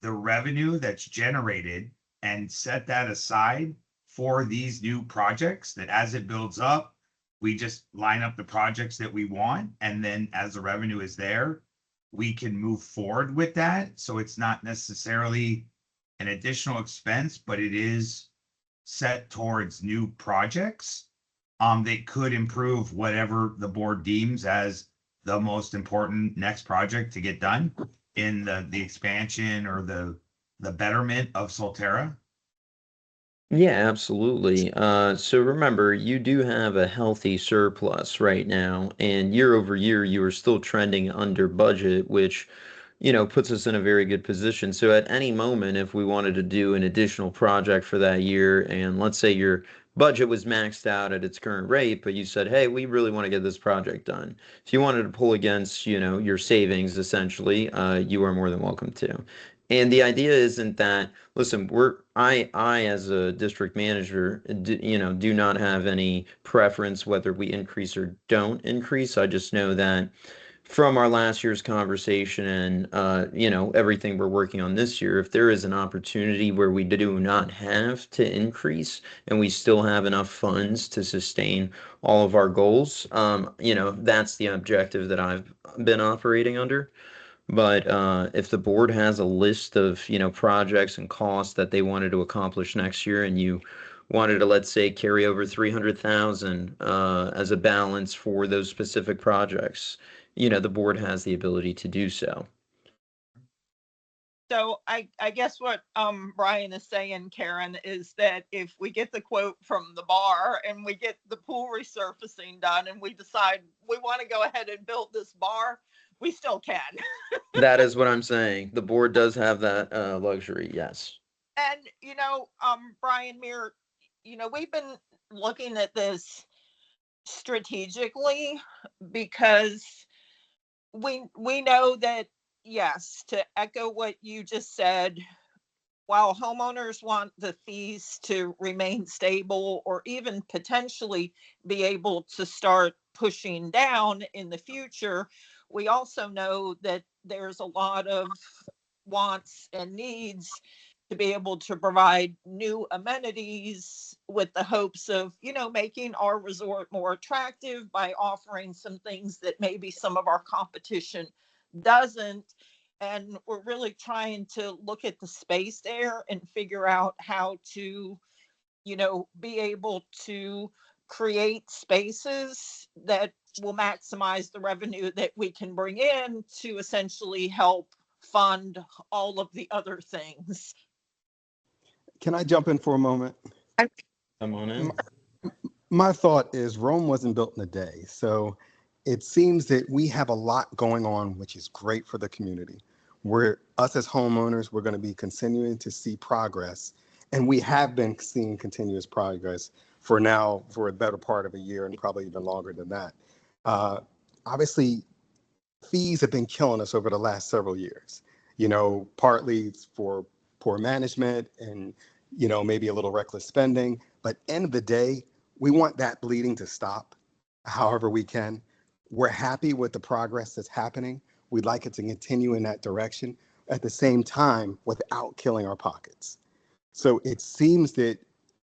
the revenue that's generated and set that aside for these new projects that as it builds up, we just line up the projects that we want, and then as the revenue is there, we can move forward with that. So it's not necessarily an additional expense, but it is set towards new projects that could improve whatever the board deems as the most important next project to get done in the expansion or the betterment of Solterra. Yeah, absolutely. So remember, you do have a healthy surplus right now, and year over year, you are still trending under budget, which, puts us in a very good position. So at any moment, if we wanted to do an additional project for that year, and let's say your budget was maxed out at its current rate, but you said, hey, we really want to get this project done. If you wanted to pull against, your savings, essentially, you are more than welcome to. And the idea isn't that, listen, I as a district manager, do not have any preference whether we increase or don't increase. I just know that from our last year's conversation and, everything we're working on this year, if there is an opportunity where we do not have to increase and we still have enough funds to sustain all of our goals, that's the objective that I've been operating under. But if the board has a list of, projects and costs that they wanted to accomplish next year, and you wanted to, let's say, carry over 300,000 as a balance for those specific projects, the board has the ability to do so. So I guess what Brian is saying, Karen, is that if we get the quote from the bar and we get the pool resurfacing done and we decide we want to go ahead and build this bar, we still can. That is what I'm saying. The board does have that luxury, yes. And Brian Muir, we've been looking at this strategically because we know that, yes, to echo what you just said, while homeowners want the fees to remain stable or even potentially be able to start pushing down in the future, we also know that there's a lot of wants and needs to be able to provide new amenities with the hopes of, making our resort more attractive by offering some things that maybe some of our competition doesn't. And we're really trying to look at the space there and figure out how to, be able to create spaces that will maximize the revenue that we can bring in to essentially help fund all of the other things. Can I jump in for a moment? Come on in. My thought is Rome wasn't built in a day. So it seems that we have a lot going on, which is great for the community. Us as homeowners, we're going to be continuing to see progress. And we have been seeing continuous progress for a better part of a year and probably even longer than that. Obviously, fees have been killing us over the last several years, partly for poor management and, maybe a little reckless spending. But end of the day, we want that bleeding to stop however we can. We're happy with the progress that's happening. We'd like it to continue in that direction at the same time without killing our pockets. So it seems that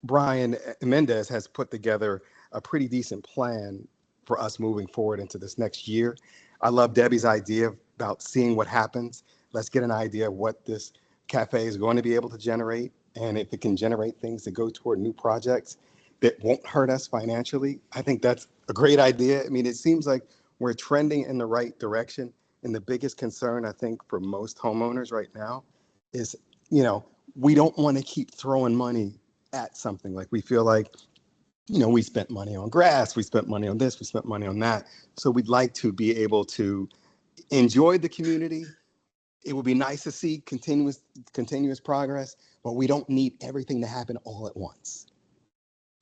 Brian Mendez has put together a pretty decent plan for us moving forward into this next year. I love Debbie's idea about seeing what happens. Let's get an idea of what this cafe is going to be able to generate. And if it can generate things that go toward new projects that won't hurt us financially, I think that's a great idea. I mean, it seems like we're trending in the right direction. And the biggest concern, I think, for most homeowners right now is, we don't want to keep throwing money at something. Like we feel like, we spent money on grass, we spent money on this, we spent money on that. So we'd like to be able to enjoy the community. It would be nice to see continuous progress, but we don't need everything to happen all at once.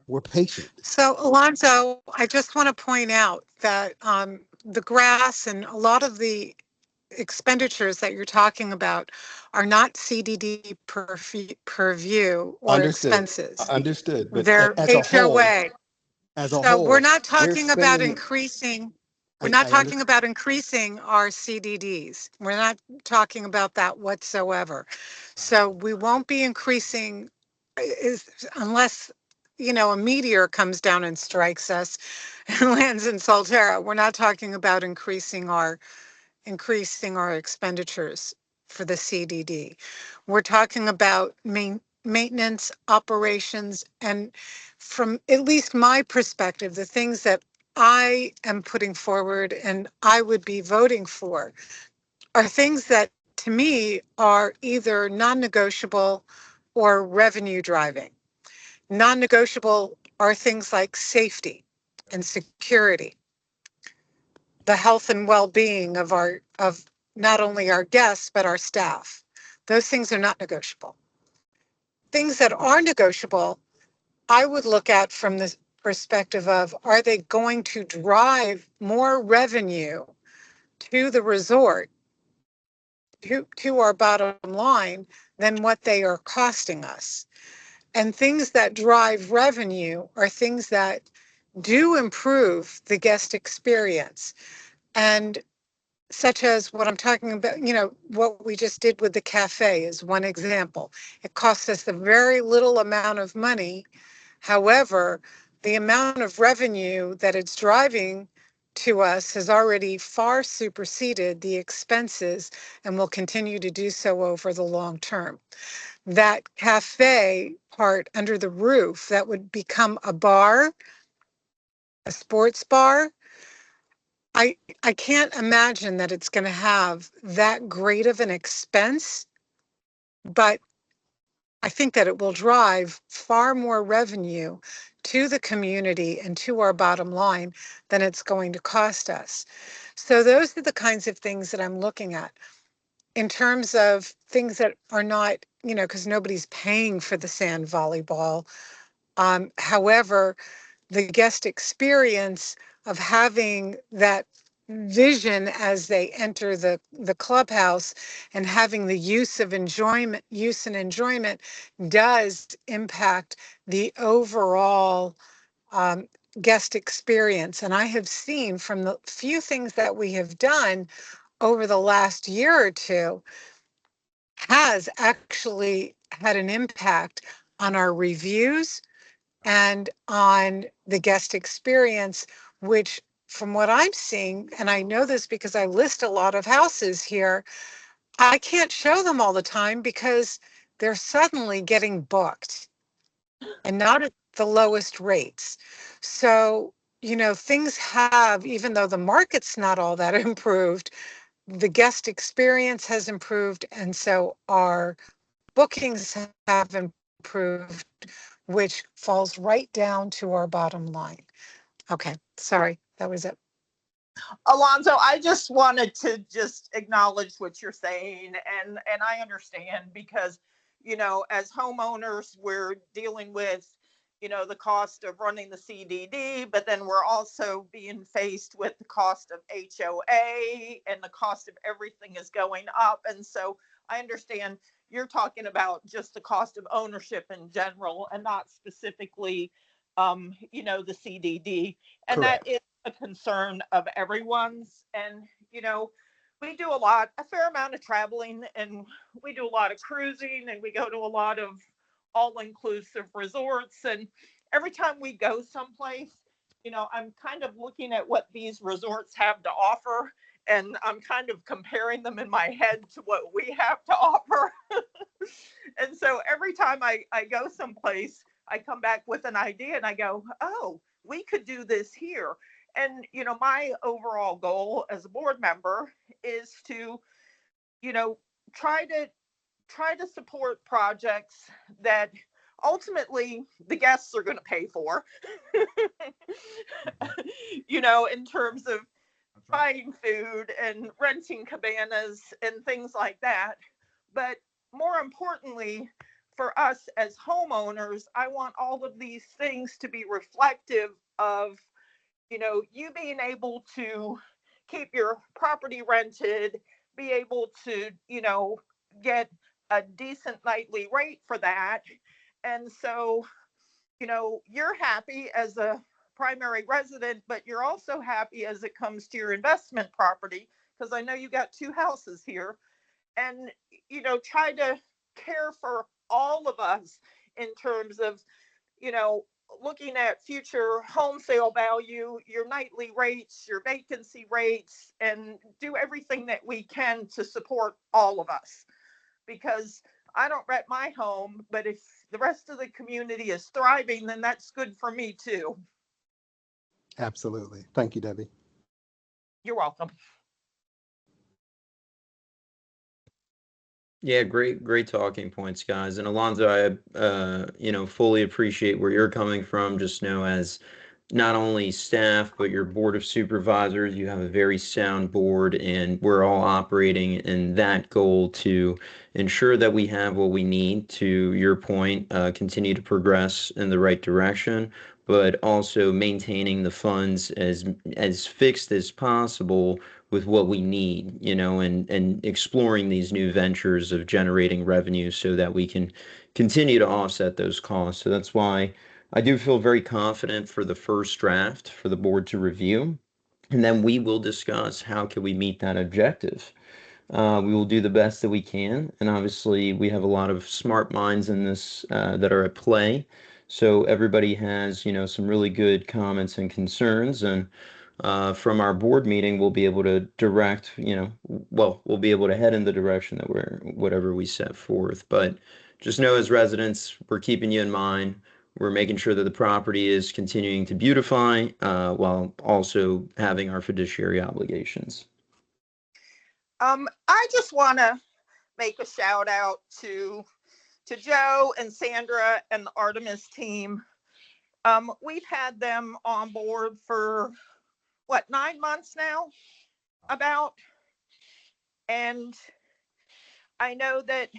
We're patient. So Alonzo, I just want to point out that the grass and a lot of the expenditures that you're talking about are not CDD purview or Understood. expenses. Understood. But They're as a whole, HOA. So we're not talking about increasing, we're not talking about increasing our CDDs. We're not talking about that whatsoever. So we won't be increasing unless, a meteor comes down and strikes us and lands in Solterra. We're not talking about increasing our expenditures for the CDD. We're talking about maintenance, operations, and from at least my perspective, the things that I am putting forward and I would be voting for are things that to me are either non-negotiable or revenue driving. Non-negotiable are things like safety and security, the health and well-being of not only our guests but our staff. Those things are not negotiable. Things that are negotiable, I would look at from the perspective of, are they going to drive more revenue to the resort, to our bottom line, than what they are costing us? And things that drive revenue are things that do improve the guest experience. And such as what I'm talking about, what we just did with the cafe is one example. It costs us a very little amount of money. However, the amount of revenue that it's driving to us has already far superseded the expenses and will continue to do so over the long term. That cafe part under the roof that would become a bar, a sports bar, I can't imagine that it's going to have that great of an expense, but I think that it will drive far more revenue to the community and to our bottom line than it's going to cost us. So those are the kinds of things that I'm looking at in terms of things that are not, because nobody's paying for the sand volleyball. However, the guest experience of having that vision as they enter the clubhouse and having the use and enjoyment does impact the overall guest experience. And I have seen from the few things that we have done over the last year or two has actually had an impact on our reviews and on the guest experience, which from what I'm seeing, and I know this because I list a lot of houses here, I can't show them all the time because they're suddenly getting booked and not at the lowest rates. So, things have, even though the market's not all that improved, the guest experience has improved. And so our bookings have improved, which falls right down to our bottom line. Okay, sorry, that was it. Alonzo, I just wanted to just acknowledge what you're saying, and I understand because, as homeowners, we're dealing with, the cost of running the CDD, but then we're also being faced with the cost of HOA, and the cost of everything is going up. And so I understand you're talking about just the cost of ownership in general and not specifically, the CDD. And that Correct. is a concern of everyone's. And, we do a fair amount of traveling, and we do a lot of cruising, and we go to a lot of all inclusive resorts. And every time we go someplace, I'm kind of looking at what these resorts have to offer, and I'm kind of comparing them in my head to what we have to offer. And so every time I go someplace, I come back with an idea and I go, oh, we could do this here. And, my overall goal as a board member is to, you know, try to support projects that ultimately the guests are going to pay for, in terms of buying food and renting cabanas and things like that. But more importantly, for us as homeowners, I want all of these things to be reflective of, you being able to keep your property rented, be able to, get a decent nightly rate for that. And so, you're happy as a primary resident, but you're also happy as it comes to your investment property, because I know you got two houses here. And, try to care for all of us in terms of, you know, looking at future home sale value, your nightly rates, your vacancy rates, and do everything that we can to support all of us. Because I don't rent my home, but if the rest of the community is thriving, then that's good for me too. Absolutely. Thank you, Debbie. You're welcome. Yeah, great talking points, guys. And Alonzo, I fully appreciate where you're coming from. Just know as not only staff, but your board of supervisors, you have a very sound board, and we're all operating in that goal to ensure that we have what we need to your point, continue to progress in the right direction, but also maintaining the funds as fixed as possible with what we need, and exploring these new ventures of generating revenue so that we can continue to offset those costs. So that's why I do feel very confident for the first draft for the board to review. And then we will discuss how can we meet that objective. We will do the best that we can. And obviously, we have a lot of smart minds in this that are at play. So everybody has, some really good comments and concerns. And from our board meeting, we'll be able to direct, we'll be able to head in the direction that whatever we set forth. But just know as residents, we're keeping you in mind. We're making sure that the property is continuing to beautify while also having our fiduciary obligations. I just want to make a shout out to Joe and Sandra and the Artemis team. We've had them on board for 9 months now, about. And I know that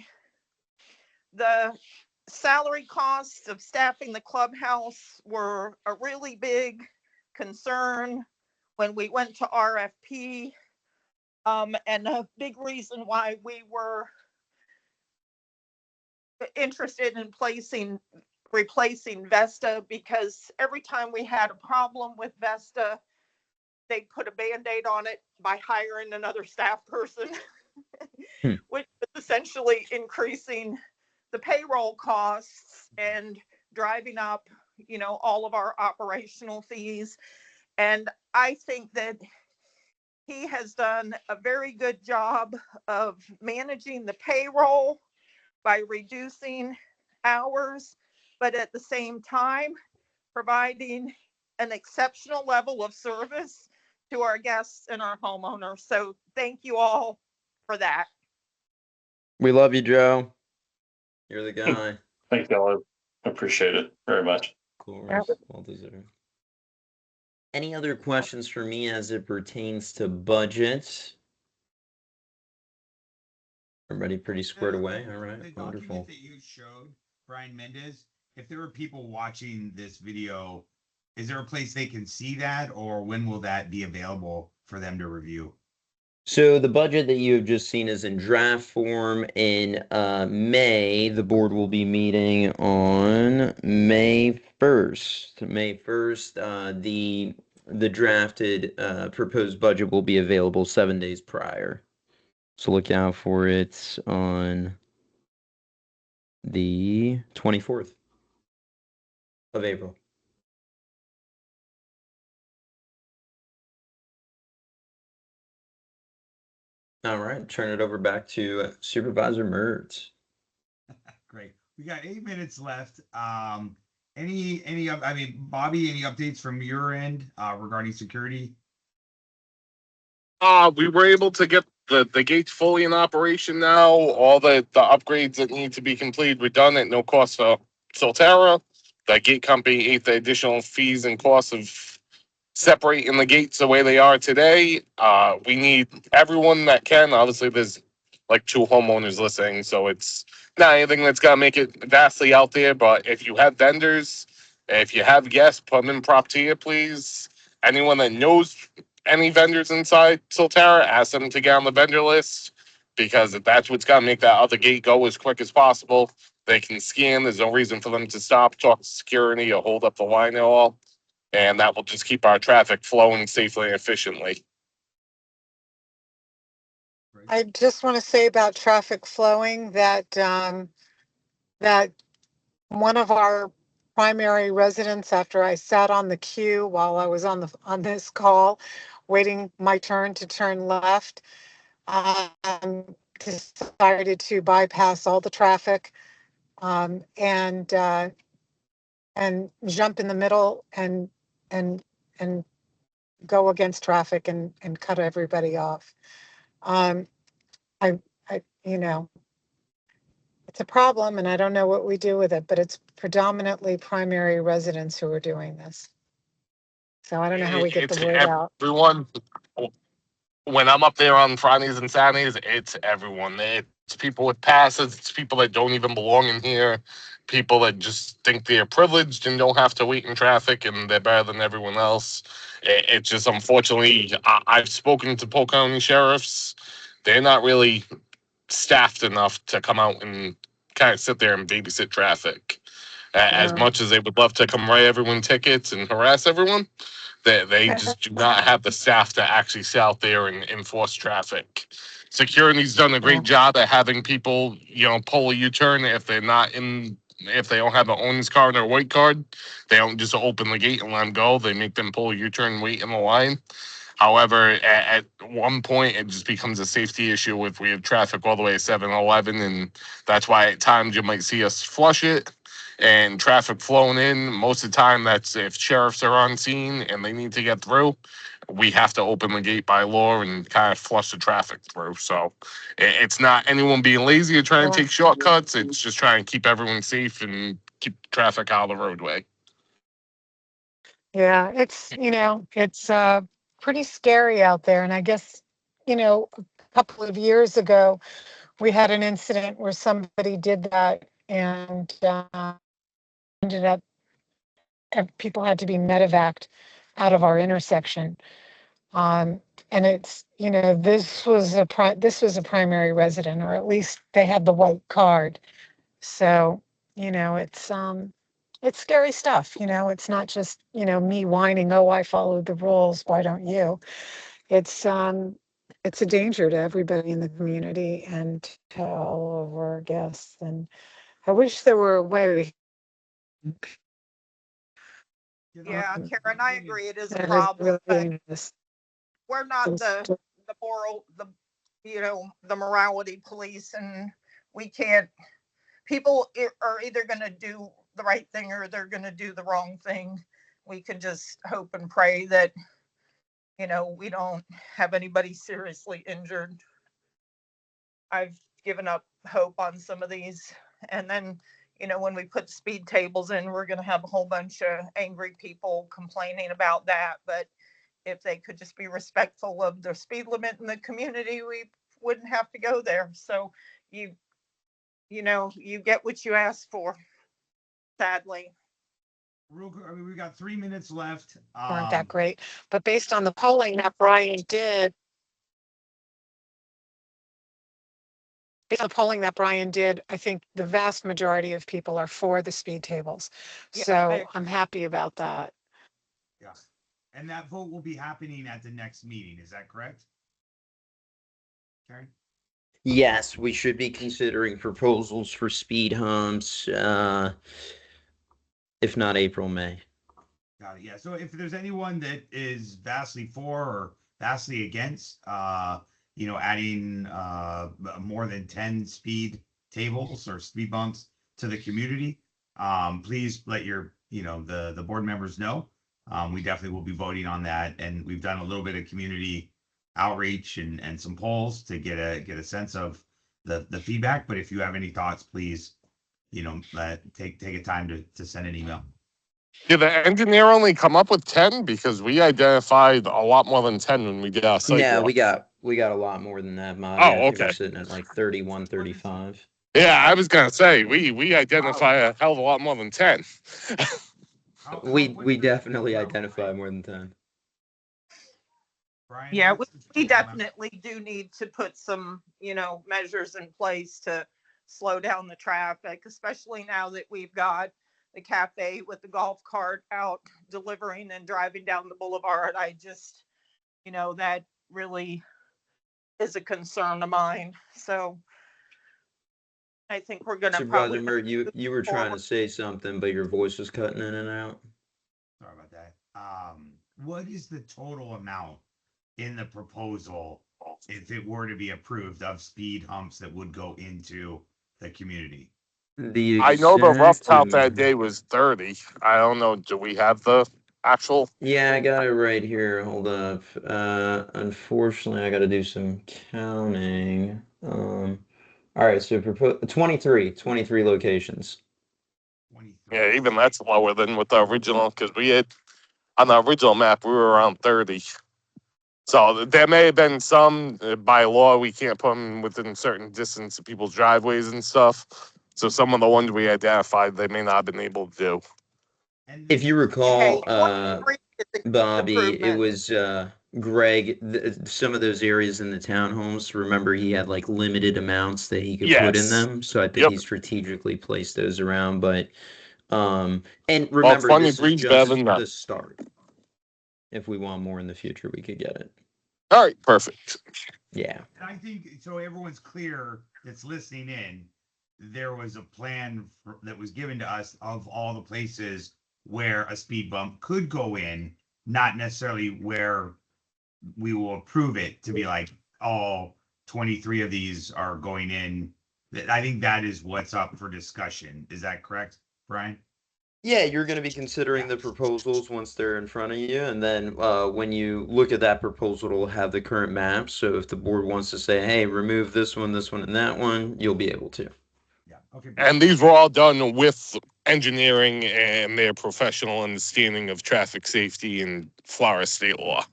the salary costs of staffing the clubhouse were a really big concern when we went to RFP. And a big reason why we were interested in replacing Vesta, because every time we had a problem with Vesta, they put a Band-Aid on it by hiring another staff person, which was essentially increasing the payroll costs and driving up, all of our operational fees. And I think that, he has done a very good job of managing the payroll by reducing hours, but at the same time, providing an exceptional level of service to our guests and our homeowners. So thank you all for that. We love you, Joe. You're the guy. Thank y'all. I appreciate it very much. Of course. Well deserved. Any other questions for me as it pertains to budget? Everybody pretty squared away. All right. The Wonderful. document that you showed, Brian Mendez, if there were people watching this video, is there a place they can see that, or when will that be available for them to review? So the budget that you have just seen is in draft form. In May, the board will be meeting on May 1st. May 1st, the drafted proposed budget will be available 7 days prior. So look out for it on the 24th of April. All right, turn it over back to Supervisor Mertz. Great. We got 8 minutes left. I mean, Bobby, any updates from your end regarding security? We were able to get the gates fully in operation now. All the upgrades that need to be completed were done at no cost for Solterra. The gate company ate the additional fees and costs of separating the gates the way they are today. We need everyone that can. Obviously, there's like 2 homeowners listening, so it's not anything that's gonna make it vastly out there. But if you have vendors, if you have guests, put them in prop tier, please. Anyone that knows any vendors inside Solterra, ask them to get on the vendor list, because that's what's gonna make that other gate go as quick as possible. They can scan. There's no reason for them to stop, talk to security, or hold up the line at all. And that will just keep our traffic flowing safely and efficiently. I just want to say about traffic flowing that that one of our primary residents, after I sat on the queue while I was on this call, waiting my turn to turn left, decided to bypass all the traffic and jump in the middle and and go against traffic and cut everybody off. I it's a problem and I don't know what we do with it, but it's predominantly primary residents who are doing this. So I don't know how we get the word out. Everyone, when I'm up there on Fridays and Saturdays, it's everyone. It's people with passes. It's people that don't even belong in here. People that just think they're privileged and don't have to wait in traffic and they're better than everyone else. It's just, unfortunately, I've spoken to Polk County sheriffs. They're not really staffed enough to come out and kind of sit there and babysit traffic. As much as they would love to come write everyone tickets and harass everyone, they just do not have the staff to actually sit out there and enforce traffic. Security's done a great job at having people, pull a U-turn if they don't have an owner's card or a white card. They don't just open the gate and let them go. They make them pull a U-turn and wait in the line. However, at one point, it just becomes a safety issue if we have traffic all the way to 7-Eleven, and that's why at times you might see us flush it and traffic flowing in. Most of the time, that's if sheriffs are on scene and they need to get through, we have to open the gate by law and kind of flush the traffic through. So it's not anyone being lazy or trying to take shortcuts. It's just trying to keep everyone safe and keep traffic out of the roadway. Yeah, it's pretty scary out there. And I guess, a couple of years ago, we had an incident where somebody did that and ended up, people had to be medevaced out of our intersection. And it's, this was a primary resident, or at least they had the white card. So, it's scary stuff. It's not just, me whining, oh, I followed the rules, why don't you? It's a danger to everybody in the community and to all of our guests. And I wish there were a way. Yeah, Karen, I agree. It is a It is problem. really But dangerous. we're not the moral, the morality police, and we can't. People are either going to do the right thing or they're going to do the wrong thing. We can just hope and pray that we don't have anybody seriously injured. I've given up hope on some of these. And then, when we put speed tables in, we're going to have a whole bunch of angry people complaining about that. But if they could just be respectful of the speed limit in the community, we wouldn't have to go there. So you get what you ask for, sadly. Real quick, I mean, we got 3 minutes left. Weren't that great, but based on the polling that Brian did, I think the vast majority of people are for the speed tables. Yeah, So I'm happy about that. Yeah. And that vote will be happening at the next meeting. Is that correct? Karen? Yes, we should be considering proposals for speed humps, if not April, May. Got it. Yeah. So if there's anyone that is vastly for or vastly against, adding more than 10 speed tables or speed bumps to the community, please let the board members know. We definitely will be voting on that, and we've done a little bit of community outreach and some polls to get a sense of the feedback. But if you have any thoughts, please, take a time to send an email. Did the engineer only come up with 10? Because we identified a lot more than 10 when we did our site No, walk. we got a lot more than that, Bobby. Oh, I think okay. we're sitting at like 31, 35. Yeah, I was gonna say we identify a hell of a lot more than 10. We definitely identify more than 10. Brian, Yeah, what's the we total amount? definitely do need to put some, measures in place to slow down the traffic, especially now that we've got the cafe with the golf cart out delivering and driving down the boulevard. I just, that really is a concern of mine. So I think we're going to Supervisor probably Mert, you were trying forward. to say something, but your voice was cutting in and out. Sorry about that. What is the total amount in the proposal if it were to be approved of speed humps that would go into the community? I know the rough count that day was 30. I don't know. Do we have the actual? Yeah, I got it right here. Hold up. Unfortunately, I got to do some counting. All right, so 23 locations. 23. Yeah, even that's lower than with the original, because we had on the original map we were around 30. So there may have been some by law we can't put them within certain distance of people's driveways and stuff. So some of the ones we identified they may not have been able to do. If you Hey, recall, 23 is a huge Bobby, it improvement. was Greg. Some of those areas in the townhomes. Remember, he had like limited amounts that he could put in Yes. them, so I think Yep. he strategically placed those around. But and Well, remember, this is 23 is better than just that. the start. If we want more in the future, we could get it. All right, perfect. Yeah. And I think so everyone's clear that's listening in, there was a plan that was given to us of all the places where a speed bump could go in, not necessarily where we will approve it to be like, all 23 of these are going in. I think that is what's up for discussion. Is that correct, Brian? Yeah, you're going to be considering the proposals once they're in front of you, and then when you look at that proposal, it'll have the current maps. So if the board wants to say, "Hey, remove this one, and that one," you'll be able to. Yeah. Okay. And these were all done with engineering and their professional understanding of traffic safety and Florida state law.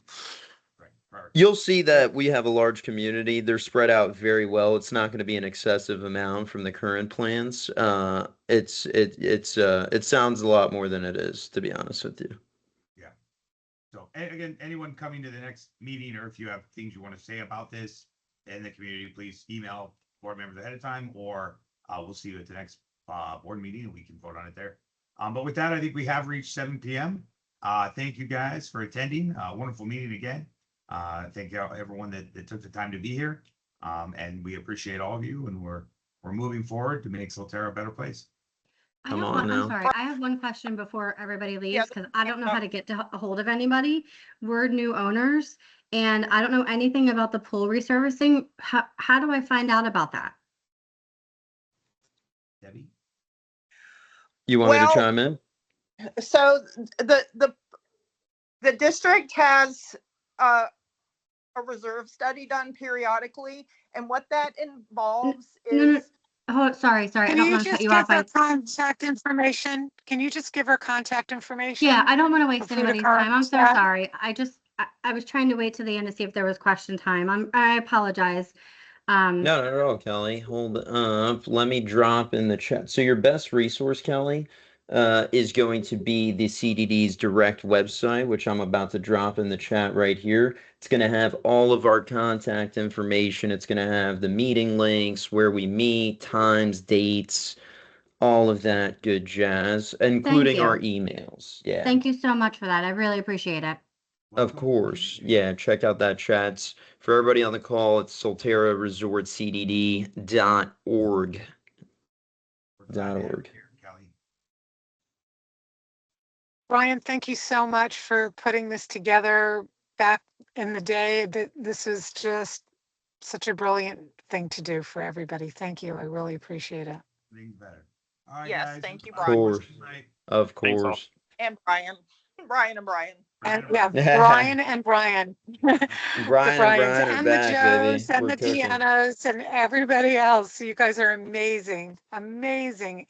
You'll see that we have a large community. They're spread out very well. It's not going to be an excessive amount from the current plans. It sounds a lot more than it is, to be honest with you. Yeah. So again, anyone coming to the next meeting, or if you have things you want to say about this in the community, please email board members ahead of time, or we'll see you at the next board meeting and we can vote on it there. But with that, I think we have reached 7 p.m. Thank you guys for attending. Wonderful meeting again. Thank you everyone that took the time to be here. And we appreciate all of you, and we're moving forward to make Solterra a better place. Come on now. I'm sorry. I have one question before everybody leaves, Yeah, because I don't know how to get a hold of anybody. We're new owners, And I don't know anything about the pool resurfacing. How do I find out about that? Debbie? You want me to Well, chime in? so the district has a reserve study done periodically, and what that involves No. is Oh, sorry. I Can don't you want to cut just you give off. her contact information? Can you just give her contact information? Yeah, I don't want to waste Of who to anybody's time. I'm so contact? sorry. I was trying to wait till the end to see if there was question time. I apologize. No, not at all, Kelly. Hold up. Let me drop in the chat. So your best resource, Kelly, is going to be the CDD's direct website, which I'm about to drop in the chat right here. It's going to have all of our contact information. It's going to have the meeting links, where we meet, times, dates, all of that good jazz, including our you. emails. Yeah. Thank you so much for that. I really appreciate it. Of course. Yeah, check out that chat. For everybody on the call, it's solterraresortcdd.org. We're glad to have you .org. here, Kelly. Brian, thank you so much for putting this together back in the day. This is just such a brilliant thing to do for everybody. Thank you. I really appreciate it. Things better. All right, yes, guys. thank you, Of Brian. course. Of Thanks all. course. And Brian. Brian and Brian. And yeah, Brian and Brian. The Brian and Brians Brian are and the back, Joes baby. and We're the cooking. Tianas and everybody else. You guys are amazing. Amazing.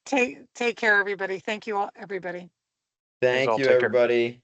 Take care, everybody. Thank you all, everybody. Thank all. you, Take care. everybody.